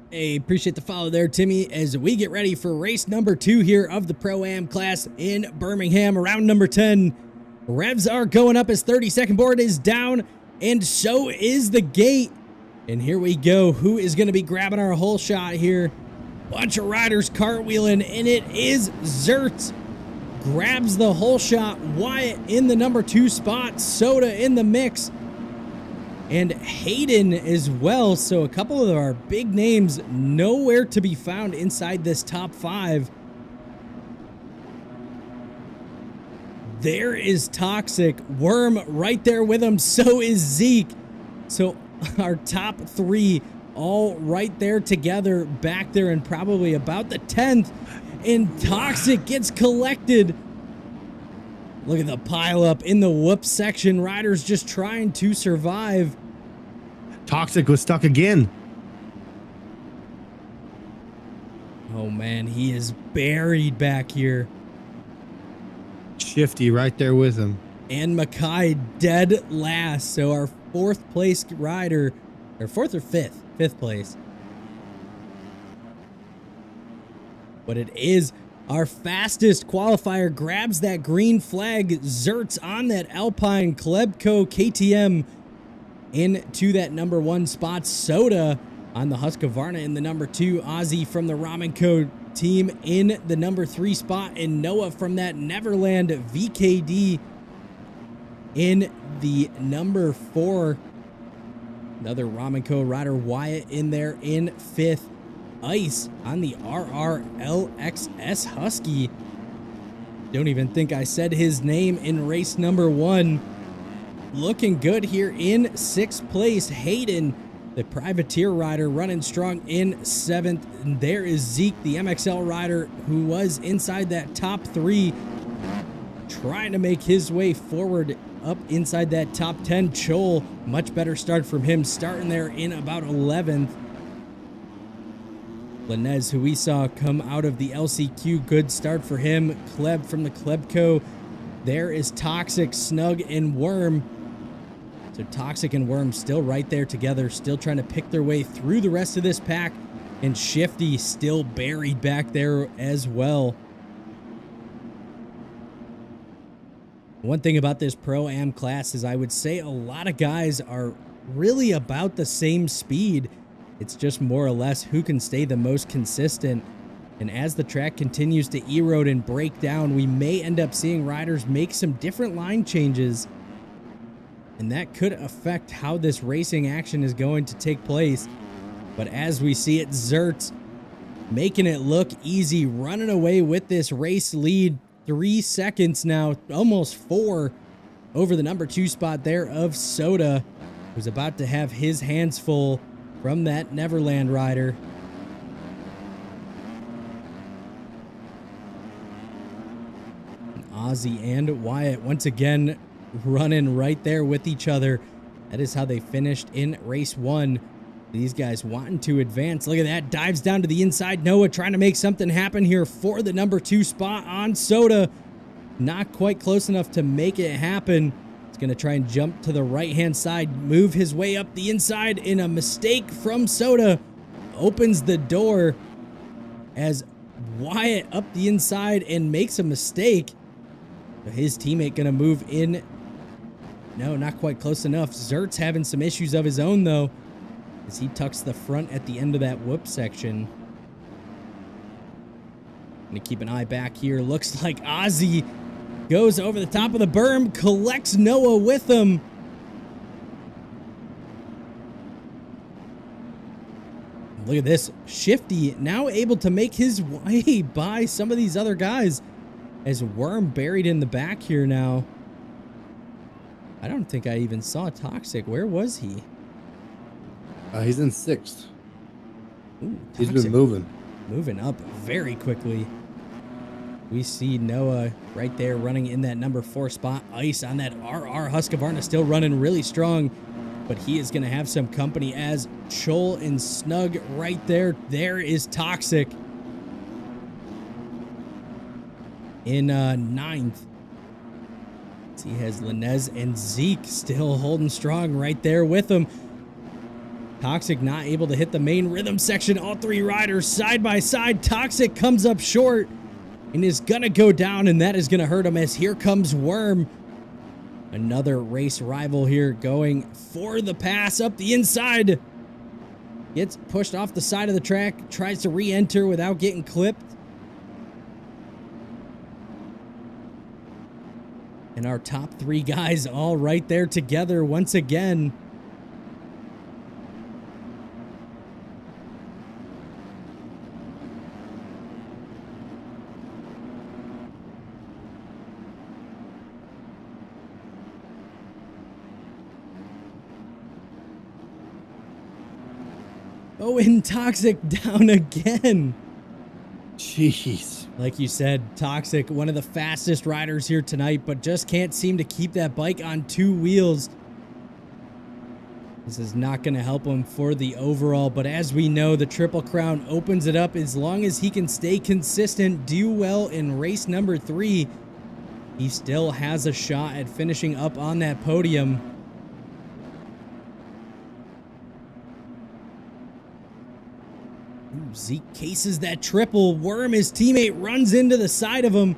Hey, appreciate the follow there, Timmy, as we get ready for race number 2 here of the Pro-Am class in Birmingham, round number 10. Revs are going up as 30-second board is down, and so is the gate. And here we go. Who is going to be grabbing our whole shot here? Bunch of riders cartwheeling, and it is Zert. Grabs the whole shot. Wyatt in the number 2 spot. Soda in the mix. And Hayden as well. So a couple of our big names nowhere to be found inside this top 5. There is Toxic. Worm right there with him. So is Zeke. So our top 3 all right there together back there and probably about the 10th. And Toxic gets collected. Look at the pile up in the whoop section. Riders just trying to survive. Toxic was stuck again. Oh man, he is buried back here. Shifty right there with him. And Mackay dead last. So our 4th place rider, or 4th or 5th? 5th place. But it is our fastest qualifier. Grabs that green flag. Zert's on that Alpine Klebco KTM into that number 1 spot. Soda on the Husqvarna in the number 2. Ozzy from the Ramen Co team in the number 3 spot. And Noah from that Neverland VKD in the number 4. Another Ramen Co rider, Wyatt, in there in 5th. Ice on the RRLXS Husky. Don't even think I said his name in race number 1. Looking good here in 6th place. Hayden, the privateer rider, running strong in 7th. And there is Zeke, the MXL rider, who was inside that top 3, trying to make his way forward up inside that top 10. Chol, much better start from him, starting there in about 11th. Linez, who we saw come out of the LCQ, good start for him. Kleb from the Klebco. There is Toxic, Snug, and Worm. So Toxic and Worm still right there together, still trying to pick their way through the rest of this pack. And Shifty still buried back there as well. One thing about this Pro-Am class is I would say a lot of guys are really about the same speed. It's just more or less who can stay the most consistent. And as the track continues to erode and break down, we may end up seeing riders make some different line changes. And that could affect how this racing action is going to take place. But as we see it, Zerts making it look easy, running away with this race lead. 3 seconds now, almost 4, over the number 2 spot there of Soda, who's about to have his hands full from that Neverland rider. Ozzy and Wyatt once again running right there with each other. That is how they finished in race 1. These guys wanting to advance. Look at that. Dives down to the inside. Noah trying to make something happen here for the number 2 spot on Soda. Not quite close enough to make it happen. He's going to try and jump to the right-hand side, move his way up the inside, and a mistake from Soda opens the door as Wyatt up the inside and makes a mistake. His teammate going to move in. No, not quite close enough. Zert's having some issues of his own, though, as he tucks the front at the end of that whoop section. Gonna keep an eye back here. Looks like Ozzy goes over the top of the berm, collects Noah with him. Look at this. Shifty now able to make his way by some of these other guys, as Worm buried in the back here now. I don't think I even saw Toxic. Where was he? He's in 6th. Ooh, He's Toxic been moving. moving up very quickly. We see Noah right there running in that number 4 spot. Ice on that RR. Husqvarna still running really strong, but he is going to have some company as Chol and Snug right there. There is Toxic in 9th. He has Linez and Zeke still holding strong right there with him. Toxic not able to hit the main rhythm section. All 3 riders side by side. Toxic comes up short and is gonna go down, and that is gonna hurt him as here comes Worm. Another race rival here going for the pass up the inside. Gets pushed off the side of the track, tries to re-enter without getting clipped. And our top 3 guys all right there together once again. Oh, and Toxic down again. Jeez. Like you said, Toxic, one of the fastest riders here tonight, but just can't seem to keep that bike on 2 wheels. This is not going to help him for the overall, but as we know, the Triple Crown opens it up. As long as he can stay consistent, do well in race number 3, he still has a shot at finishing up on that podium. Ooh, Zeke cases that triple. Worm, his teammate, runs into the side of him.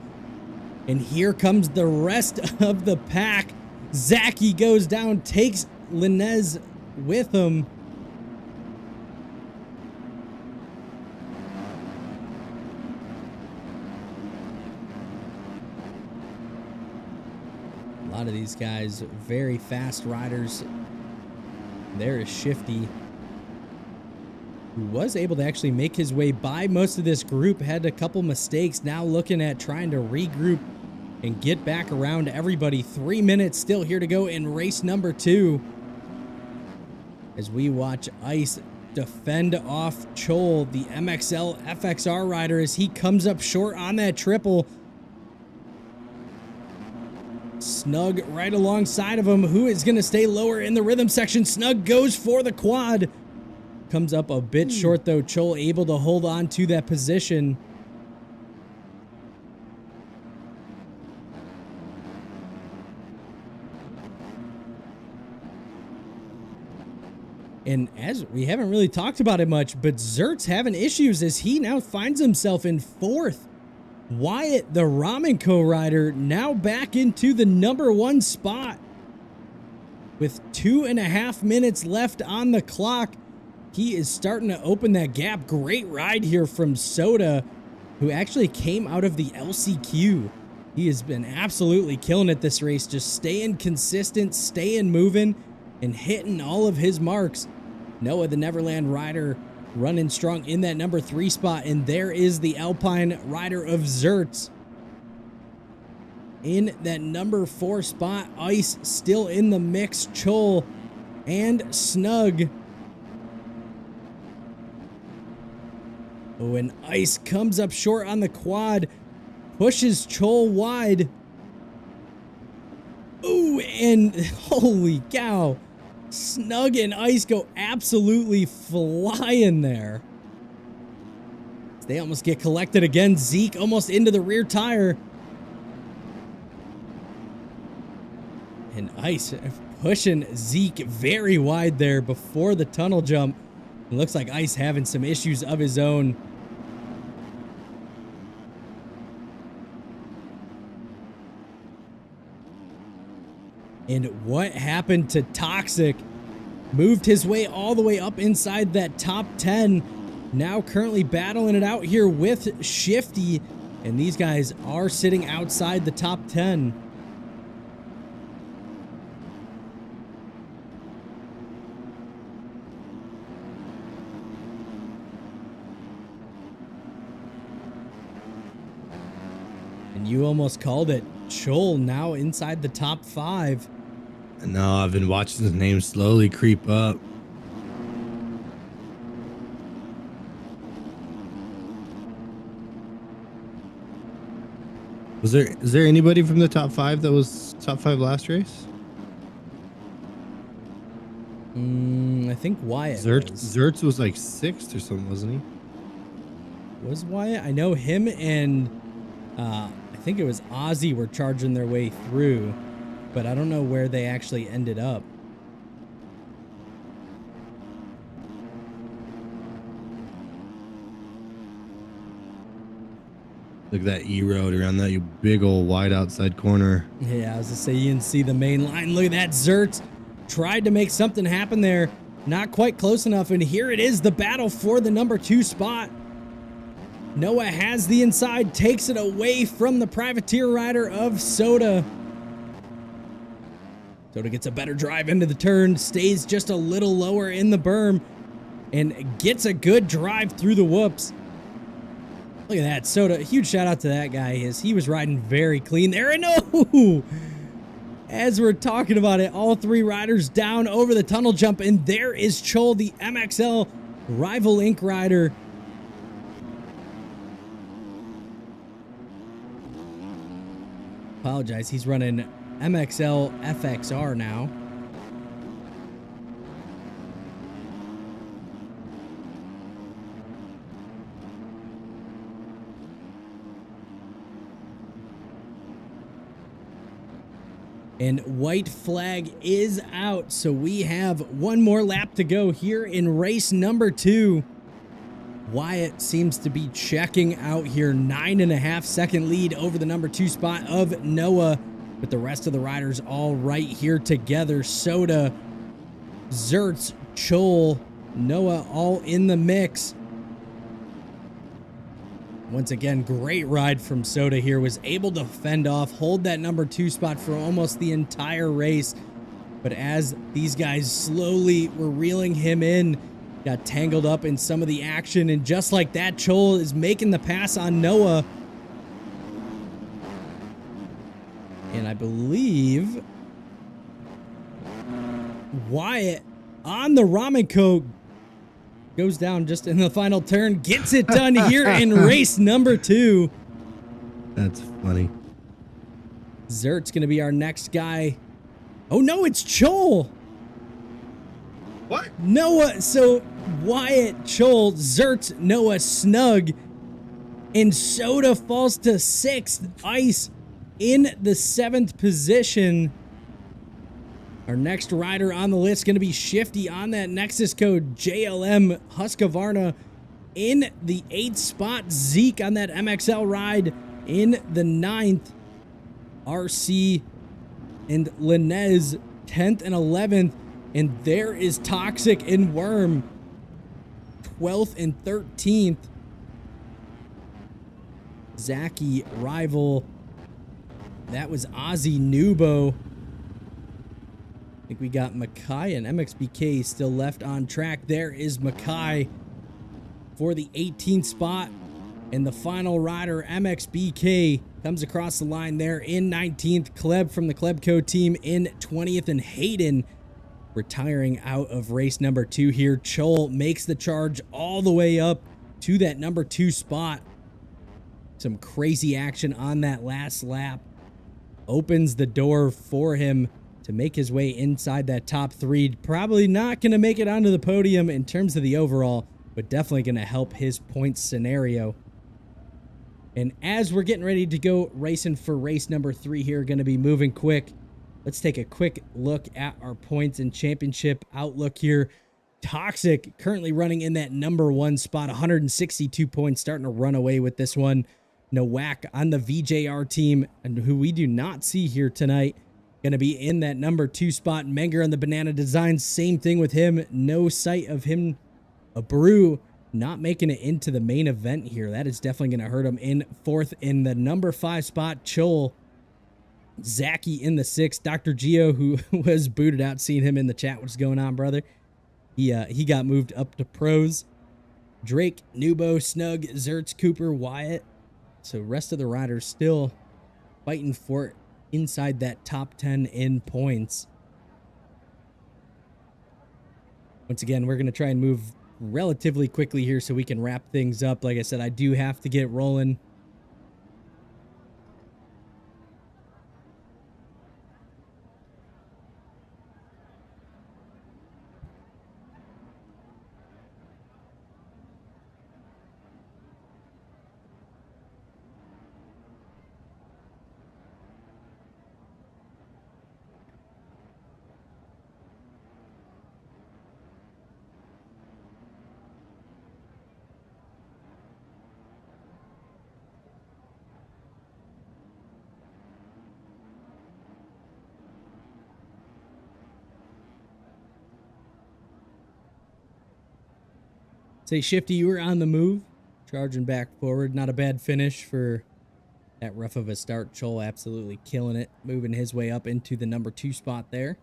And here comes the rest of the pack. Zaki goes down, takes Linez with him. A lot of these guys, very fast riders. There is Shifty, who was able to actually make his way by most of this group, had a couple mistakes, now looking at trying to regroup and get back around everybody. 3 minutes still here to go in race number 2. As we watch Ice defend off Chol, the MXL FXR rider, as he comes up short on that triple. Snug right alongside of him. Who is going to stay lower in the rhythm section? Snug goes for the quad. Comes up a bit short, though. Chol able to hold on to that position. And as we haven't really talked about it much, but Zert's having issues as he now finds himself in 4th. Wyatt, the Ramen co-rider, now back into the number 1 spot with 2.5 minutes left on the clock. he is starting to open that gap. Great ride here from Soda, who actually came out of the LCQ. He has been absolutely killing it this race, just staying consistent, staying moving, and hitting all of his marks. Noah, the Neverland rider, running strong in that number 3 spot, and there is the Alpine rider of Zerts. In that number 4 spot, Ice still in the mix, Chol and Snug. Oh, and Ice comes up short on the quad, pushes Chol wide. Ooh, and holy cow. Snug and Ice go absolutely flying there. They almost get collected again. Zeke almost into the rear tire. And Ice pushing Zeke very wide there before the tunnel jump. It looks like Ice having some issues of his own. And what happened to Toxic? Moved his way all the way up inside that top 10. Now currently battling it out here with Shifty. And these guys are sitting outside the top 10. And you almost called it. Chol now inside the top 5. No, I've been watching his name slowly creep up. Is there anybody from the top 5 that was top 5 last race? I think Wyatt Zerts was like 6th or something, wasn't he? Was Wyatt? I know him and I think it was Ozzy were charging their way through, but I don't know where they actually ended up. Look at that E-road around that big old wide outside corner. Yeah, I was to say, you can see the main line. Look at that. Zerts tried to make something happen there. Not quite close enough. And here it is, the battle for the number 2 spot. Noah has the inside, takes it away from the privateer rider of Soda. Soda gets a better drive into the turn, stays just a little lower in the berm, and gets a good drive through the whoops. Look at that, Soda. Huge shout out to that guy. He was riding very clean there. And no! As we're talking about it, all 3 riders down over the tunnel jump, and there is Chol, the MXL Rival Inc. rider. Apologize, he's running MXL FXR now. And white flag is out, so we have one more lap to go here in race number 2. Wyatt seems to be checking out here. 9.5 second lead over the number 2 spot of Noah, with the rest of the riders all right here together. Soda, Zerts, Chol, Noah all in the mix. Once again, great ride from Soda here. Was able to fend off, hold that number 2 spot for almost the entire race. But as these guys slowly were reeling him in, got tangled up in some of the action, and just like that, Chol is making the pass on Noah. And I believe Wyatt on the Ramen Coke goes down just in the final turn, gets it done here in race number 2. That's funny. Zert's going to be our next guy. Oh no, it's Chol. What? Noah, so Wyatt, Chol, Zerts, Noah, Snug, and Soda falls to 6th. Ice in the 7th position. Our next rider on the list going to be Shifty on that Nexus code, JLM Husqvarna in the 8th spot. Zeke on that MXL ride in the 9th. RC and Linez 10th and 11th. And there is Toxic and Worm 12th and 13th. Zachy rival. That was Ozzy Nubo. I think we got Mackay and MXBK still left on track. There is Mackay for the 18th spot. And the final rider, MXBK, comes across the line there in 19th. Kleb from the Klebco team in 20th. And Hayden retiring out of race number 2 here. Chol makes the charge all the way up to that number 2 spot. Some crazy action on that last lap. Opens the door for him to make his way inside that top 3. Probably not going to make it onto the podium in terms of the overall, but definitely going to help his points scenario. And as we're getting ready to go racing for race number 3 here, going to be moving quick. Let's take a quick look at our points and championship outlook here. Toxic currently running in that number 1 spot, 162 points, starting to run away with this one. Nowak on the VJR team, and who we do not see here tonight, going to be in that number 2 spot. Menger on the Banana Designs, same thing with him. No sight of him. A Brew not making it into the main event here. That is definitely going to hurt him. In 4th in the number 5 spot, Chol. Zachy in the 6th. Dr. Geo, who was booted out, seeing him in the chat. What's going on, brother? He got moved up to pros. Drake, Nubo, Snug, Zertz, Cooper, Wyatt. So rest of the riders still fighting for it inside that top 10 in points. Once again, we're going to try and move relatively quickly here so we can wrap things up. Like I said, I do have to get rolling. Say, Shifty, you were on the move, charging back forward. Not a bad finish for that rough of a start. Chol absolutely killing it, moving his way up into the number 2 spot there.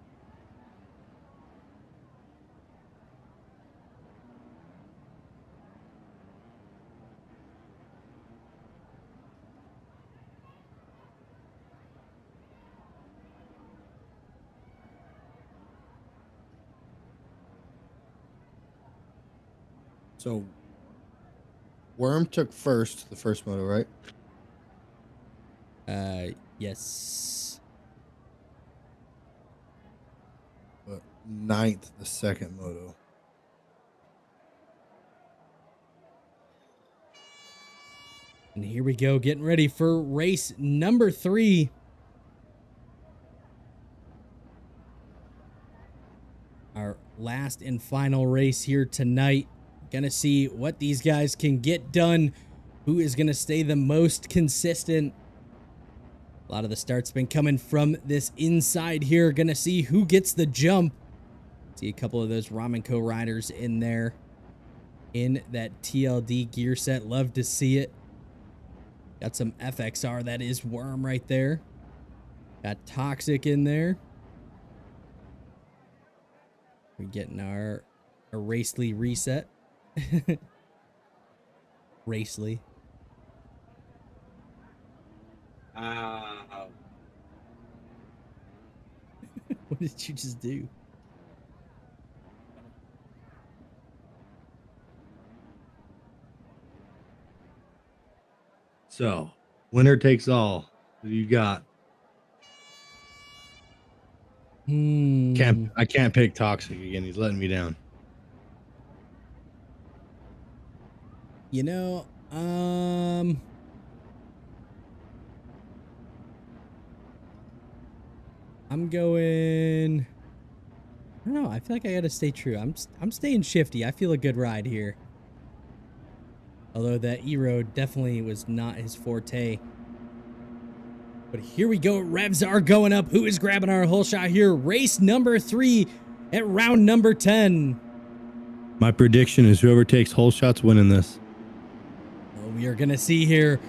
So, Worm took the first moto, right? Yes. But 9th, the second moto. And here we go, getting ready for race number 3. Our last and final race here tonight. Gonna see what these guys can get done. Who is gonna stay the most consistent. A lot of the starts been coming from this inside here. Gonna see who gets the jump. See a couple of those Ramen Co riders in there in that TLD gear set. Love to see it. Got some FXR. That is Worm right there. Got Toxic in there. We're getting our Racely reset. Racely. What did you just do? So, winner takes all. Who you got? I can't pick Toxic again. He's letting me down. You know, I'm going. I don't know. I feel like I gotta stay true. I'm staying Shifty. I feel a good ride here. Although that E-Road definitely was not his forte. But here we go. Revs are going up. Who is grabbing our whole shot here? Race number 3 at round number 10. My prediction is whoever takes hole shots winning this. Well, we are going to see here.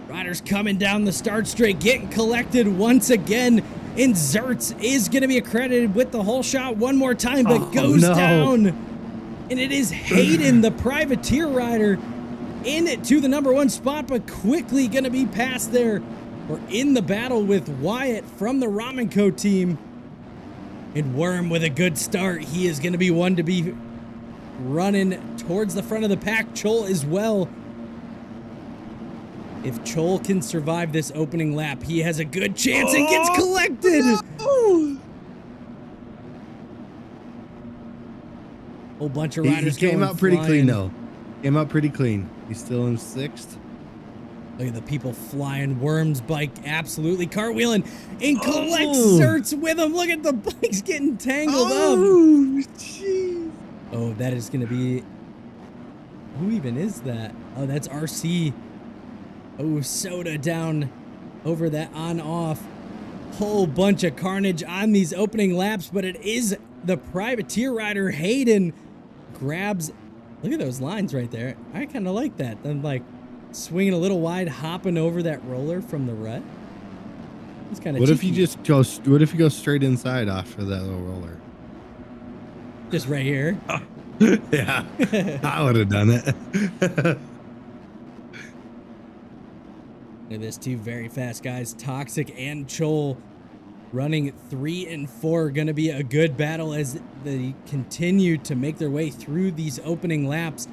Riders coming down the start straight, getting collected once again. And Zertz is going to be accredited with the hole shot one more time, but goes down. And it is Hayden, the privateer rider, in it to the number 1 spot, but quickly going to be passed there. We're in the battle with Wyatt from the Ramen Co. team. And Worm with a good start. He is going to be one to be running towards the front of the pack. Chol as well. If Chol can survive this opening lap, he has a good chance and gets collected. No. Whole bunch of riders he came out pretty flying. clean though. Came out pretty clean. He's still in 6th. Look at the people flying. Worm's bike absolutely cartwheeling and collects Oh. Zertz with him. Look at the bikes getting tangled up. Oh, jeez. Oh, that is going to be... Who even is that? Oh, that's RC. Oh, Soda down over that on-off. Whole bunch of carnage on these opening laps, but it is the privateer rider, Hayden, grabs... Look at those lines right there. I kind of like that. I'm like swinging a little wide, hopping over that roller from the rut. It's kind of What if you just go? What if you go straight inside after that little roller? Just right here. Yeah, I would have done it. Look at this, 2 very fast guys, Toxic and Chol, running 3 and 4. Going to be a good battle as they continue to make their way through these opening laps.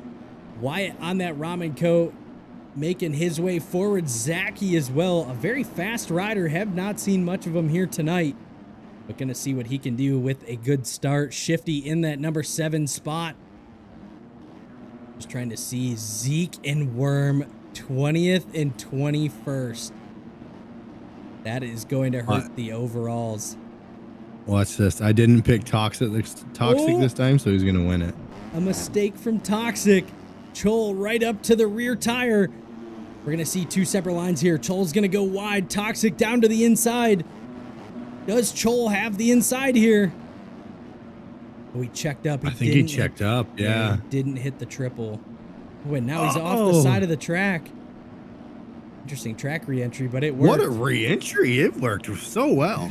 Wyatt on that Ramen Co. making his way forward. Zaki as well, a very fast rider. Have not seen much of him here tonight, but going to see what he can do with a good start. Shifty in that number 7 spot. Just trying to see Zeke and Worm 20th and 21st. That is going to hurt the overalls. Watch this. I didn't pick Toxic this time, so he's gonna win it. A mistake from Toxic. Chol right up to the rear tire. We're gonna see 2 separate lines here. Chol's gonna go wide. Toxic down to the inside. Does Chol have the inside here? Oh, he checked up. I think he checked up. Yeah. He didn't hit the triple. Oh, and now he's off the side of the track. Interesting track re-entry, but it worked. What a re-entry. It worked so well.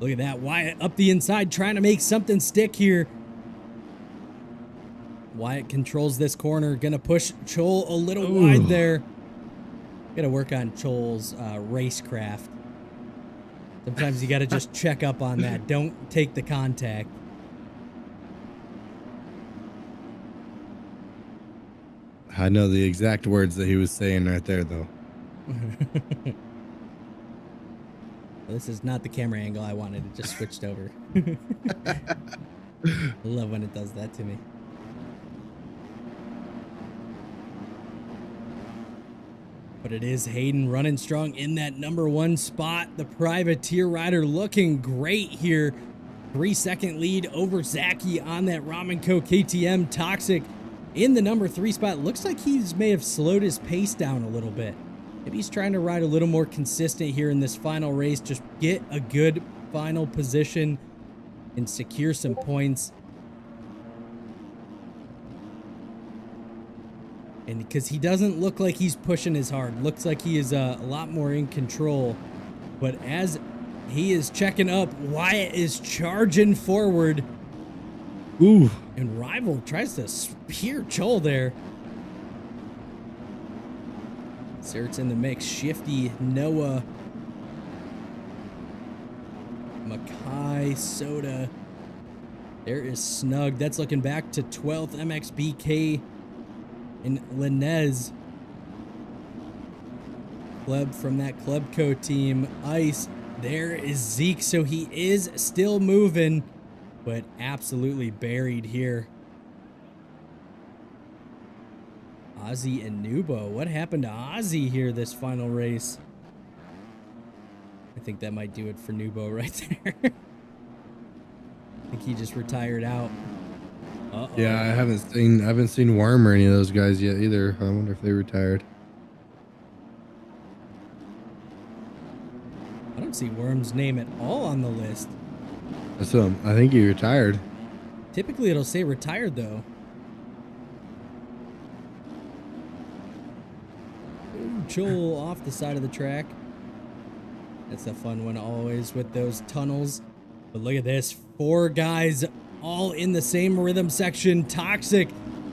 Look at that. Wyatt up the inside trying to make something stick here. Wyatt controls this corner. Gonna push Chol a little wide there. Gotta work on Chol's racecraft. Sometimes you gotta just check up on that. Don't take the contact. I know the exact words that he was saying right there, though. This is not the camera angle I wanted. It just switched over. I love when it does that to me. But it is Hayden running strong in that number 1 spot. The privateer rider looking great here. 3-second lead over Zaki on that Ramen Co. KTM. Toxic in the number 3 spot. Looks like he may have slowed his pace down a little bit. Maybe he's trying to ride a little more consistent here in this final race. Just get a good final position and secure some points. And because he doesn't look like he's pushing as hard. Looks like he is a lot more in control. But as he is checking up, Wyatt is charging forward. Ooh. And Rival tries to spear Chol there. Zert's in the mix. Shifty, Noah, Mackay, Soda. There is Snug. That's looking back to 12th. MXBK and Linez. Club from that Club Co team. Ice. There is Zeke. So he is still moving, but absolutely buried here. Ozzy and Nubo. What happened to Ozzy here this final race? I think that might do it for Nubo right there. I think he just retired out. Uh-oh. Yeah, I haven't seen Worm or any of those guys yet either. I wonder if they retired. I don't see Worm's name at all on the list. So I think he retired. Typically it'll say retired though. Ooh, Joel off the side of the track. That's a fun one always with those tunnels. But look at this. 4 guys all in the same rhythm section. Toxic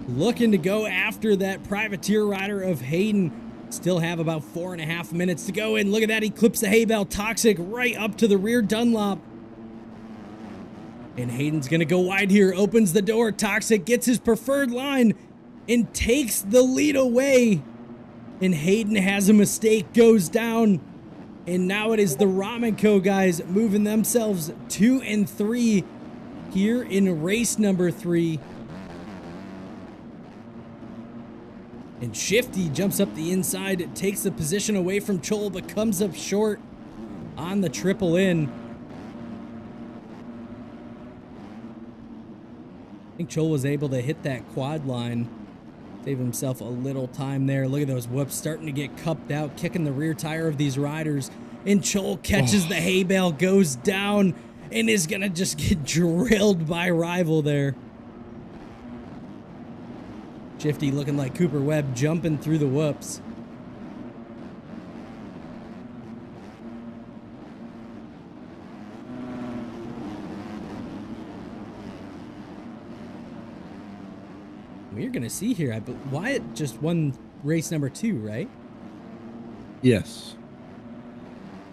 looking to go after that privateer rider of Hayden. Still have about 4.5 minutes to go. And look at that. He clips the hay bale. Toxic right up to the rear Dunlop. And Hayden's going to go wide here. Opens the door. Toxic gets his preferred line and takes the lead away. And Hayden has a mistake. Goes down. And now it is the Ramen Co. guys moving themselves 2 and 3 here in race number 3. And Shifty jumps up the inside, takes the position away from Chol, but comes up short on the triple in. I think Chol was able to hit that quad line, save himself a little time there. Look at those whoops starting to get cupped out, kicking the rear tire of these riders. And Chol catches the hay bale, goes down, and is going to just get drilled by Rival there. Shifty looking like Cooper Webb, jumping through the whoops. We're going to see here, but Wyatt just won race number 2, right? Yes.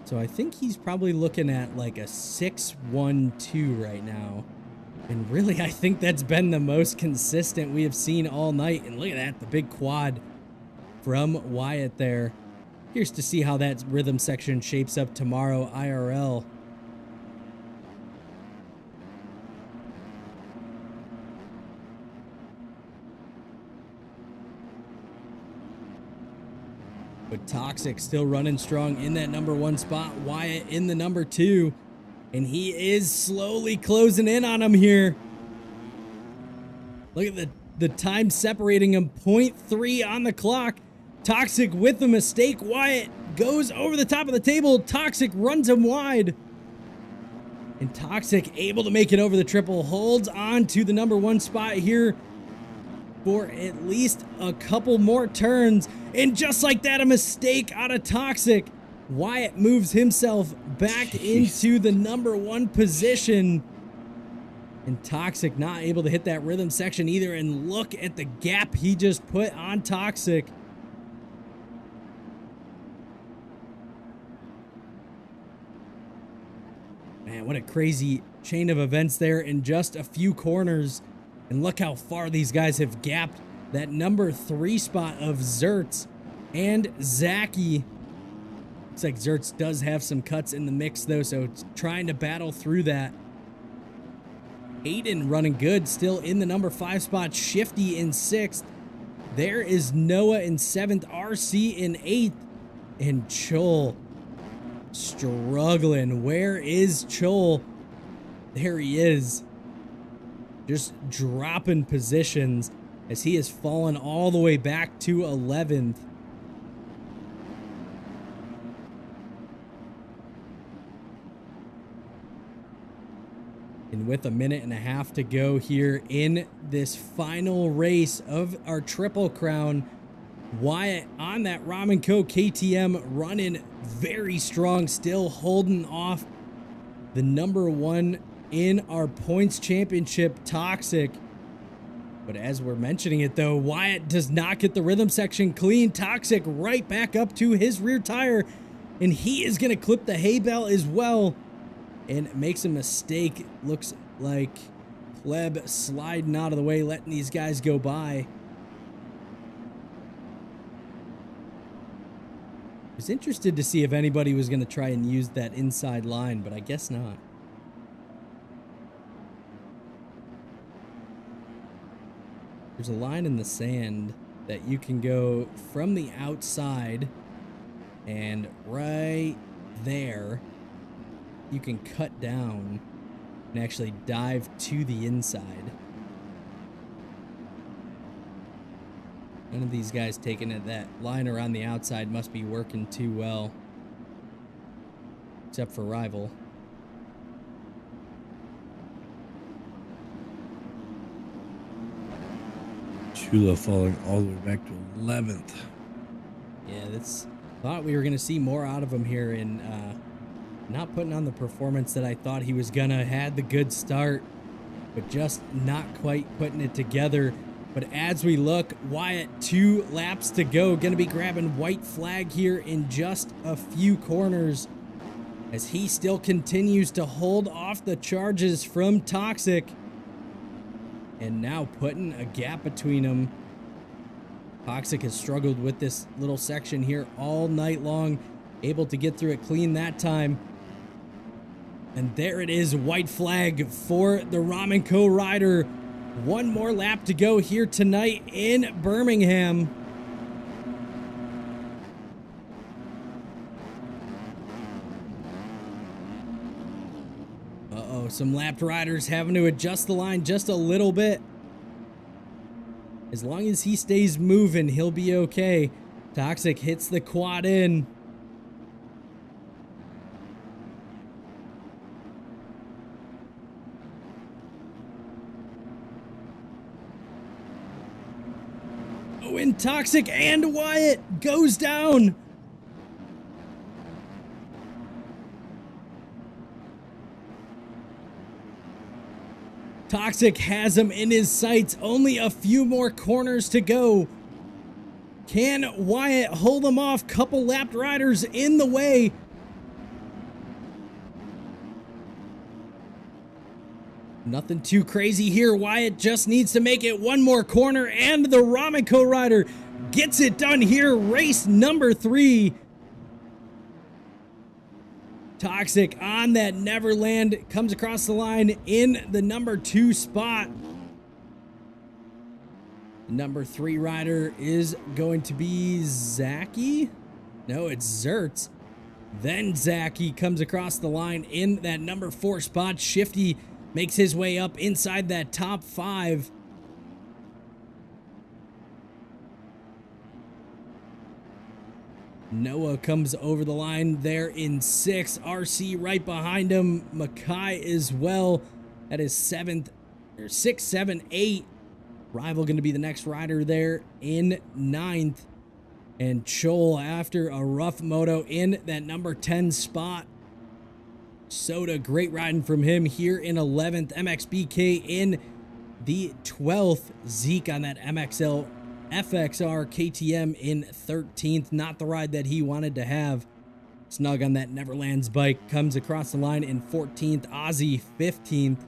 So I think he's probably looking at like a 6-1-2 right now. And really, I think that's been the most consistent we have seen all night. And look at that, the big quad from Wyatt there. Here's to see how that rhythm section shapes up tomorrow, IRL. But Toxic still running strong in that number 1 spot. Wyatt in the number 2. And he is slowly closing in on him here. Look at the time separating him. 0.3 on the clock. Toxic with the mistake. Wyatt goes over the top of the table. Toxic runs him wide. And Toxic able to make it over the triple. Holds on to the number 1 spot here for at least a couple more turns. And just like that, a mistake out of Toxic. Wyatt moves himself back into the number 1 position. And Toxic not able to hit that rhythm section either. And look at the gap he just put on Toxic. Man, what a crazy chain of events there in just a few corners. And look how far these guys have gapped that number 3 spot of Zertz and Zaki. Looks like Zertz does have some cuts in the mix though, so it's trying to battle through that. Aiden running good, still in the number 5 spot. Shifty in 6th. There is Noah in 7th, RC in 8th, and Chol struggling. Where is Chol? There he is. Just dropping positions as he has fallen all the way back to 11th. And with a minute and a half to go here in this final race of our Triple Crown, Wyatt on that Ramen Co. KTM running very strong, still holding off the number 1 in our points championship, Toxic. But as we're mentioning it though, Wyatt does not get the rhythm section clean. Toxic right back up to his rear tire, and he is going to clip the hay bale as well. And makes a mistake. Looks like Pleb sliding out of the way, letting these guys go by. I was interested to see if anybody was going to try and use that inside line, but I guess not. There's a line in the sand that you can go from the outside, and right there you can cut down and actually dive to the inside. None of these guys taking it. That line around the outside must be working too well. Except for Rival. Tula falling all the way back to 11th. Yeah, thought we were gonna see more out of him here, and not putting on the performance that I thought he was gonna. Had the good start, but just not quite putting it together. But as we look, Wyatt, 2 laps to go, gonna be grabbing white flag here in just a few corners, as he still continues to hold off the charges from Toxic, and now putting a gap between them. Toxic has struggled with this little section here all night long, able to get through it clean that time. And there it is, white flag for the Ramen Co. rider. 1 more lap to go here tonight in Birmingham. Uh-oh, some lapped riders having to adjust the line just a little bit. As long as he stays moving, he'll be okay. Toxic hits the quad in. Oh, and Toxic and Wyatt goes down. Toxic has him in his sights. Only a few more corners to go. Can Wyatt hold him off? Couple lapped riders in the way. Nothing too crazy here. Wyatt just needs to make it 1 more corner, and the Ramen Co. rider gets it done here. Race number 3. Toxic on that Neverland comes across the line in the number 2 spot. The number 3 rider is going to be Zaki. No, it's Zertz. Then Zaki comes across the line in that number 4 spot. Shifty makes his way up inside that top 5. Noah comes over the line there in 6. RC right behind him. Makai as well. That is 7th, or 6, 7, 8. Rival going to be the next rider there in 9th. And Chol after a rough moto in that number 10 spot. Soda, great riding from him here in 11th. MXBK in the 12th. Zeke on that MXL FXR KTM in 13th. Not the ride that he wanted to have. Snug on that Neverland's bike. Comes across the line in 14th. Ozzy 15th.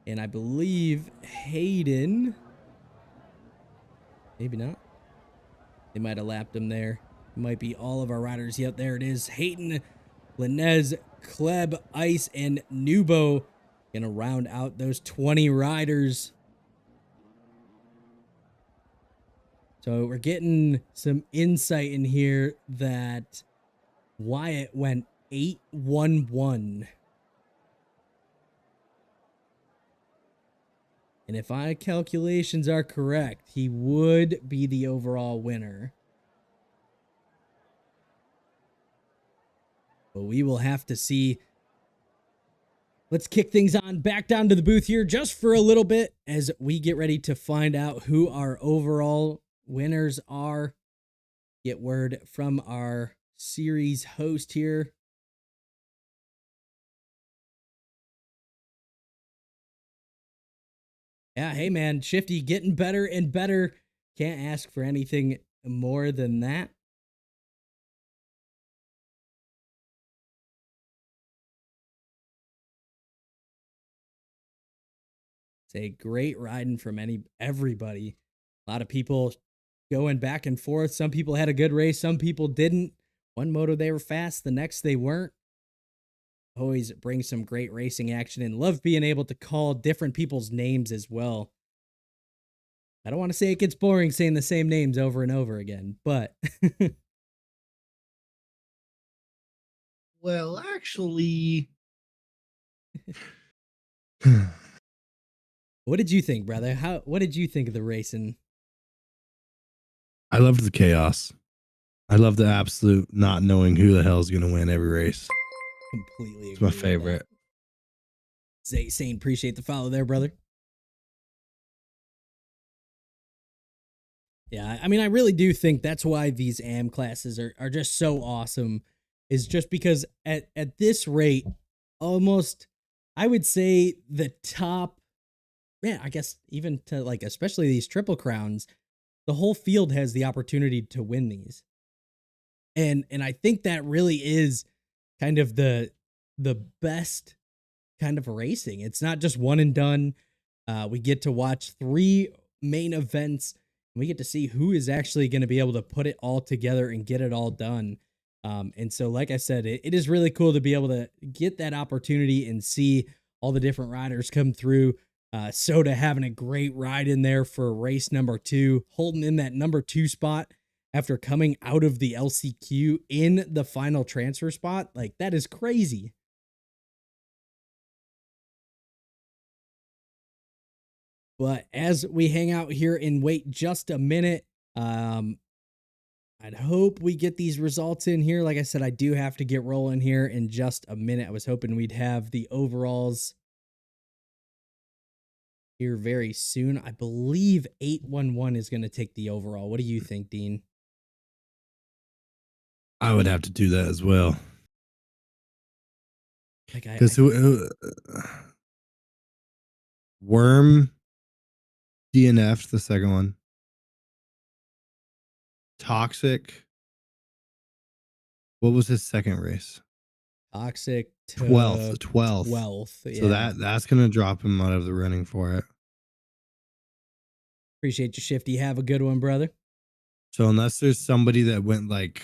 And I believe Hayden, maybe not. They might have lapped him there. Might be all of our riders. Yep, there it is. Hayden, Linez, Kleb, Ice, and Nubo gonna round out those 20 riders. So we're getting some insight in here that Wyatt went 8-1-1. And if my calculations are correct, he would be the overall winner. But we will have to see. Let's kick things on back down to the booth here just for a little bit as we get ready to find out who our overall winners are. Get word from our series host here. Yeah, hey man, Shifty getting better and better. Can't ask for anything more than that. It's a great riding from everybody. A lot of people going back and forth. Some people had a good race, some people didn't. One moto they were fast, the next they weren't. Always brings some great racing action, and love being able to call different people's names as well. I don't want to say it gets boring saying the same names over and over again, but well, actually, what did you think, brother? What did you think of the racing? I loved the chaos. I love the absolute not knowing who the hell is going to win every race. Completely agree. It's my favorite. Zay saying appreciate the follow there, brother. Yeah, I mean, I really do think that's why these AM classes are just so awesome, is just because at this rate, almost, I would say the top, yeah, I guess even to like, especially these triple crowns, the whole field has the opportunity to win these. And I think that really is kind of the best kind of racing. It's not just one and done. We get to watch 3 main events. And we get to see who is actually going to be able to put it all together and get it all done. And so, like I said, it is really cool to be able to get that opportunity and see all the different riders come through. Soda having a great ride in there for race number 2, holding in that number 2 spot after coming out of the LCQ in the final transfer spot. Like, that is crazy. But as we hang out here and wait just a minute, I'd hope we get these results in here. Like I said, I do have to get rolling here in just a minute. I was hoping we'd have the overalls here very soon. I believe 811 is going to take the overall. What do you think, Dean? I would have to do that as well. Like, Because Worm DNF'd the second one. Toxic. What was his second race? Toxic 12th. 12th. So that's gonna drop him out of the running for it. Appreciate you, Shifty. Have a good one, brother. So unless there's somebody that went like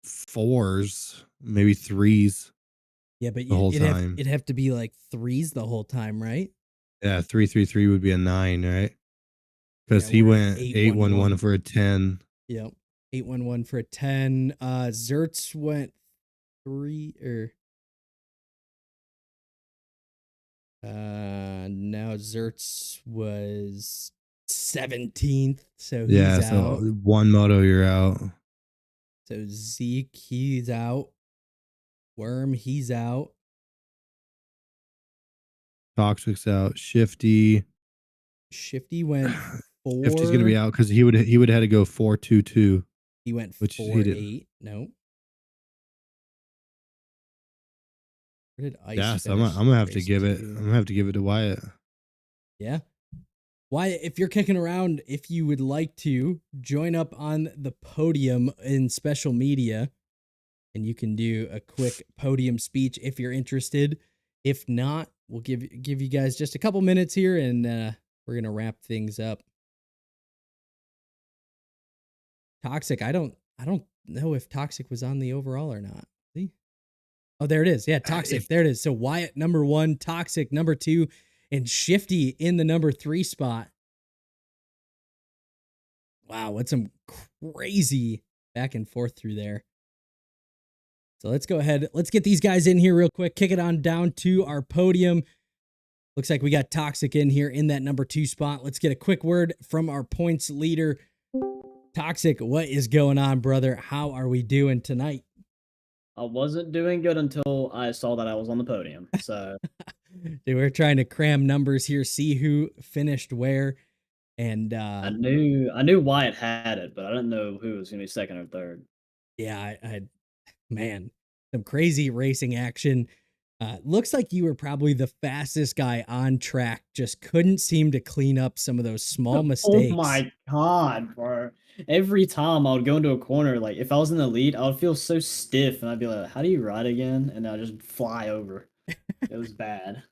4s, maybe 3s. Yeah, but the whole time. it'd have to be like 3s the whole time, right? Yeah, 333 would be a 9, right? Because Yeah, he we're went at 811 for a 10. Yep. 811 for a 10. Zertz went 3 or now Zertz was 17th, so he's Yeah, out. so one moto, you're out. So Zeke, he's out. Worm, he's out. Toxic's out. Shifty went 4. Shifty's gonna be out because he would have had to go 422. He went which he 4 didn't. 8. No. Where did Ice Yeah, so I'm finish gonna have to race give it. 2? I'm gonna have to give it to Wyatt. Yeah. Wyatt, if you're kicking around, if you would like to join up on the podium in special media, and you can do a quick podium speech if you're interested. If not, we'll give you guys just a couple minutes here, and we're gonna wrap things up. Toxic, I don't know if Toxic was on the overall or not. See? Oh, there it is. Yeah, Toxic. There it is. So Wyatt number 1, Toxic number 2, and Shifty in the number 3 spot. Wow, what some crazy back and forth through there. So let's go ahead. Let's get these guys in here real quick. Kick it on down to our podium. Looks like we got Toxic in here in that number 2 spot. Let's get a quick word from our points leader. Toxic, what is going on, brother? How are we doing tonight? I wasn't doing good until I saw that I was on the podium. So Dude, we're trying to cram numbers here, see who finished where. And I knew Wyatt had it, but I didn't know who was gonna be second or third. yeah, man, some crazy racing action. Looks like you were probably the fastest guy on track. Just couldn't seem to clean up some of those small mistakes. Oh my god, bro. Every time I would go into a corner, like if I was in the lead, I would feel so stiff and I'd be like, how do you ride again? And I'd just fly over. It was bad.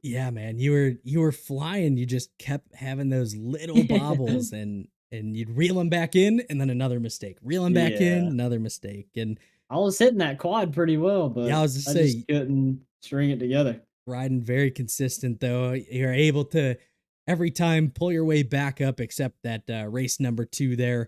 Yeah, man, you were flying. You just kept having those little bobbles and you'd reel them back in and then another mistake. Reel them back in, another mistake. And I was hitting that quad pretty well, but yeah, I was just say, just couldn't string it together. Riding very consistent though. You're able to every time pull your way back up, except that race number 2 there.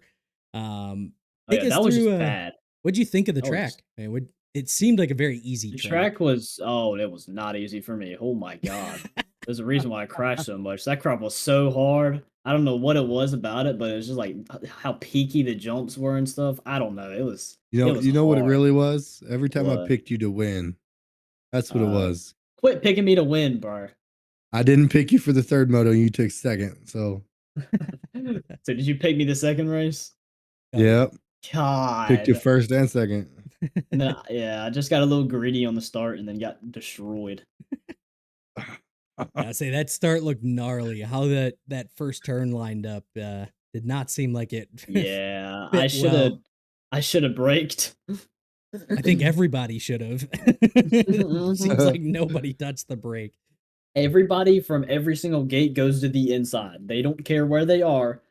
Take us that was through, just bad. What'd you think of the track? Man, it seemed like a very easy The track. track was it was not easy for me. Oh my god. There's a reason why I crashed so much. That crop was so hard. I don't know what it was about it, but it was just like how peaky the jumps were and stuff. I don't know. It was You know what it hard. really was? Every time I What? picked you to win. That's what it was. Quit picking me to win, bro. I didn't pick you for the third moto and you took second. So So did you pick me the second race? Yep. Picked you God. first and second. And then, yeah, I just got a little greedy on the start and then got destroyed. I say that start looked gnarly. How that first turn lined up did not seem like it. Yeah, fit well. I should have braked. I think everybody should have. Seems like nobody touched the brake. Everybody from every single gate goes to the inside. They don't care where they are.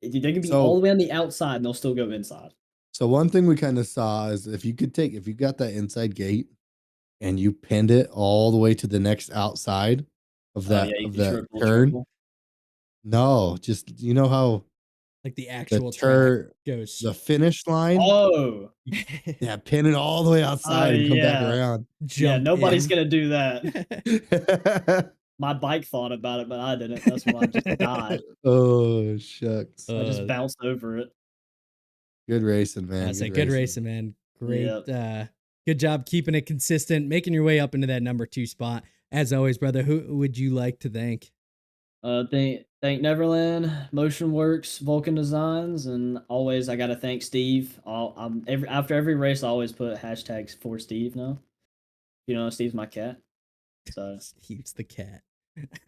They can be all the way on the outside and they'll still go inside. So one thing we kind of saw is if you got that inside gate and you pinned it all the way to the next outside of Oh, that yeah, you of can that triple, turn. triple. No, just you know how Like the the actual turn track goes. the finish line. Oh, Yeah, pin it all the way outside and come back yeah. around. Yeah, Jump nobody's in. gonna do that. My bike thought about it, but I didn't. That's when I just died. Oh shucks. I just bounced over it. Good racing, man. I say good racing, man. Great. Yep. Good job keeping it consistent, making your way up into that number 2 spot. As always, brother, who would you like to thank? Thank Neverland, Motion Works, Vulcan Designs, and always I gotta thank Steve. After every race, I always put hashtags for Steve now. You know, Steve's my cat. So Steve's the cat.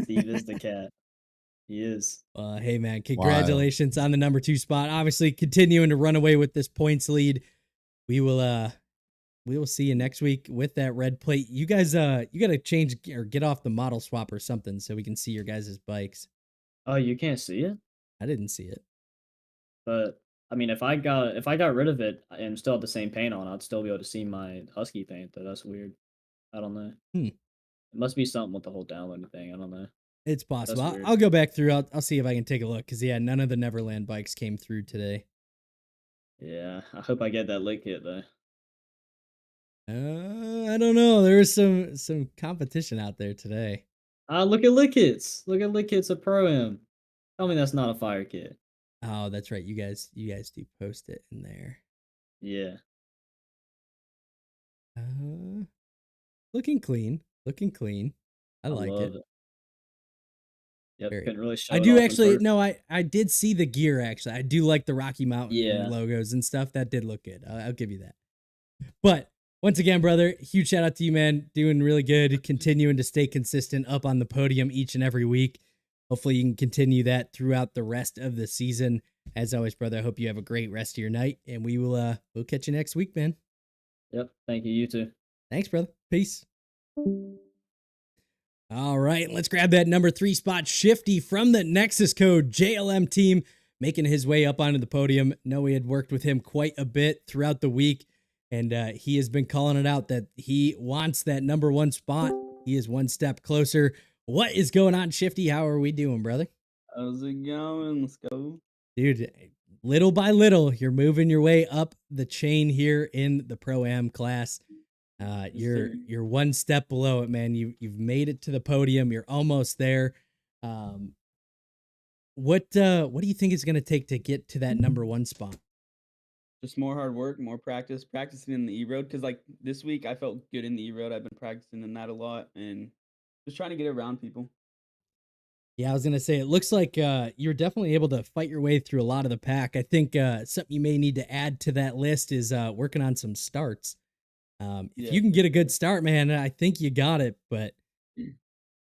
Steve is the cat. He is. Hey man, congratulations on the number 2 spot. Obviously, continuing to run away with this points lead. We will see you next week with that red plate. You guys, you got to change or get off the model swap or something so we can see your guys' bikes. Oh, you can't see it? I didn't see it. But I mean, if I got rid of it and still had the same paint on, I'd still be able to see my Husky paint. Though that's weird. I don't know. It must be something with the whole downloading thing. I don't know. It's possible. I'll go back through. I'll see if I can take a look because yeah, none of the Neverland bikes came through today. Yeah, I hope I get that lit kit though. I don't know. There was some competition out there today. Look at lit kits. Look at lit kits at Pro-Am. Tell me that's not a fire kit. Oh, that's right. You guys do post it in there. Yeah. Looking clean. Looking clean. I like it. Yep, couldn't really show I it do off in actually. person. No, I did see the gear. Actually, I do like the Rocky Mountain Yeah. logos and stuff. That did look good. I'll give you that. But once again, brother, huge shout out to you, man. Doing really good. Continuing to stay consistent up on the podium each and every week. Hopefully, you can continue that throughout the rest of the season. As always, brother, I hope you have a great rest of your night, and we'll catch you next week, man. Yep. Thank you. You too. Thanks, brother. Peace. All right, let's grab that number 3 spot. Shifty from the Nexus Code JLM team, making his way up onto the podium. Know we had worked with him quite a bit throughout the week, and he has been calling it out that he wants that number 1 spot. He is one step closer. What is going on, Shifty? How are we doing, brother? How's it going? Let's go. Dude, little by little, you're moving your way up the chain here in the Pro-Am class. You're one step below it, man. You've made it to the podium. You're almost there. What do you think it's going to take to get to that number 1 spot? Just more hard work, more practicing in the E-Road. Because like this week, I felt good in the E-Road. I've been practicing in that a lot and just trying to get around people. Yeah, I was going to say, it looks like you're definitely able to fight your way through a lot of the pack. I think something you may need to add to that list is working on some starts. If you can get a good start, man, I think you got it, but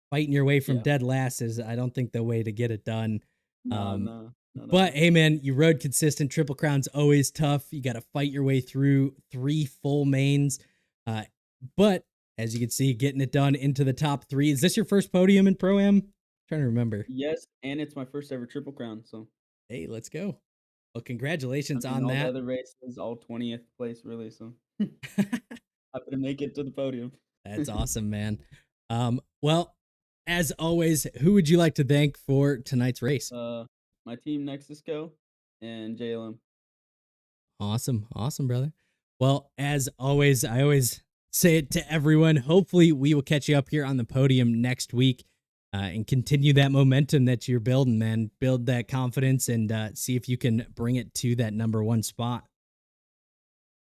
fighting your way from dead last is, I don't think, the way to get it done. No. But hey, man, you rode consistent. Triple Crown's always tough. You got to fight your way through 3 full mains. But as you can see, getting it done into the top 3. Is this your first podium in Pro-Am? Trying to remember. Yes, and it's my first ever Triple Crown. So hey, let's go. Well, congratulations on all that. The other races, all 20th place, really. So happy to make it to the podium. That's awesome, man. Well, as always, who would you like to thank for tonight's race? My team, Nexus Co. and JLM. Awesome, brother. Well, as always, I always say it to everyone. Hopefully, we will catch you up here on the podium next week and continue that momentum that you're building, man. Build that confidence and see if you can bring it to that number 1 spot.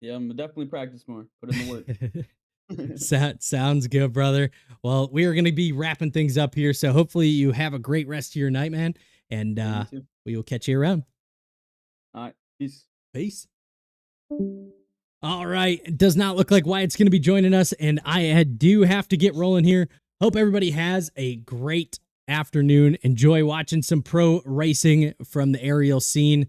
Yeah, I'm definitely practice more. Put in the work. Sounds good, brother. Well, we are going to be wrapping things up here, so hopefully you have a great rest of your night, man. And Yeah, you too. we will catch you around. All right. Peace. Peace. All right. It does not look like Wyatt's going to be joining us, and I do have to get rolling here. Hope everybody has a great afternoon. Enjoy watching some pro racing from the aerial scene,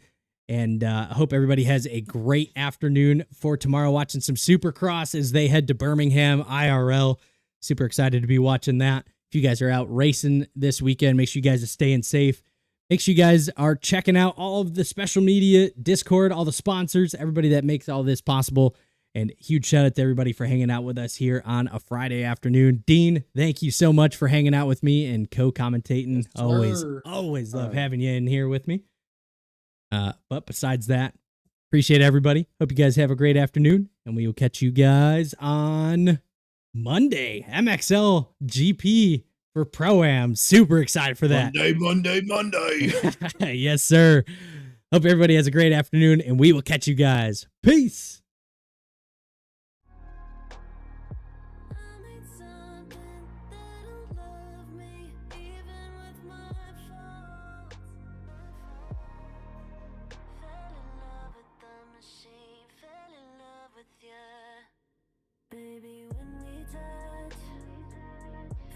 and I hope everybody has a great afternoon for tomorrow, watching some Supercross as they head to Birmingham IRL. Super excited to be watching that. If you guys are out racing this weekend, make sure you guys are staying safe. Make sure you guys are checking out all of the special media, Discord, all the sponsors, everybody that makes all this possible. And huge shout out to everybody for hanging out with us here on a Friday afternoon. Dean, thank you so much for hanging out with me and co-commentating. Yes, always love having you in here with me. But besides that, appreciate everybody. Hope you guys have a great afternoon, and we will catch you guys on Monday. MXL GP for Pro-Am. Super excited for that. Monday. Yes, sir. Hope everybody has a great afternoon, and we will catch you guys. Peace. I made something that'll love me even with my faults. Fell in love with the machine, fell in love with you. Baby, when we touch,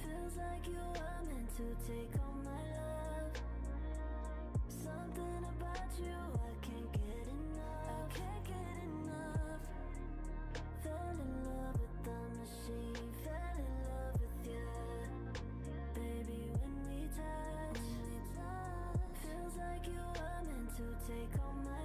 feels like you are meant to take all my love. Something about you, I can't get enough. I can't get enough. Fell in love with the machine, fell in love with you. Baby, when we touch, feels like you are meant to take all my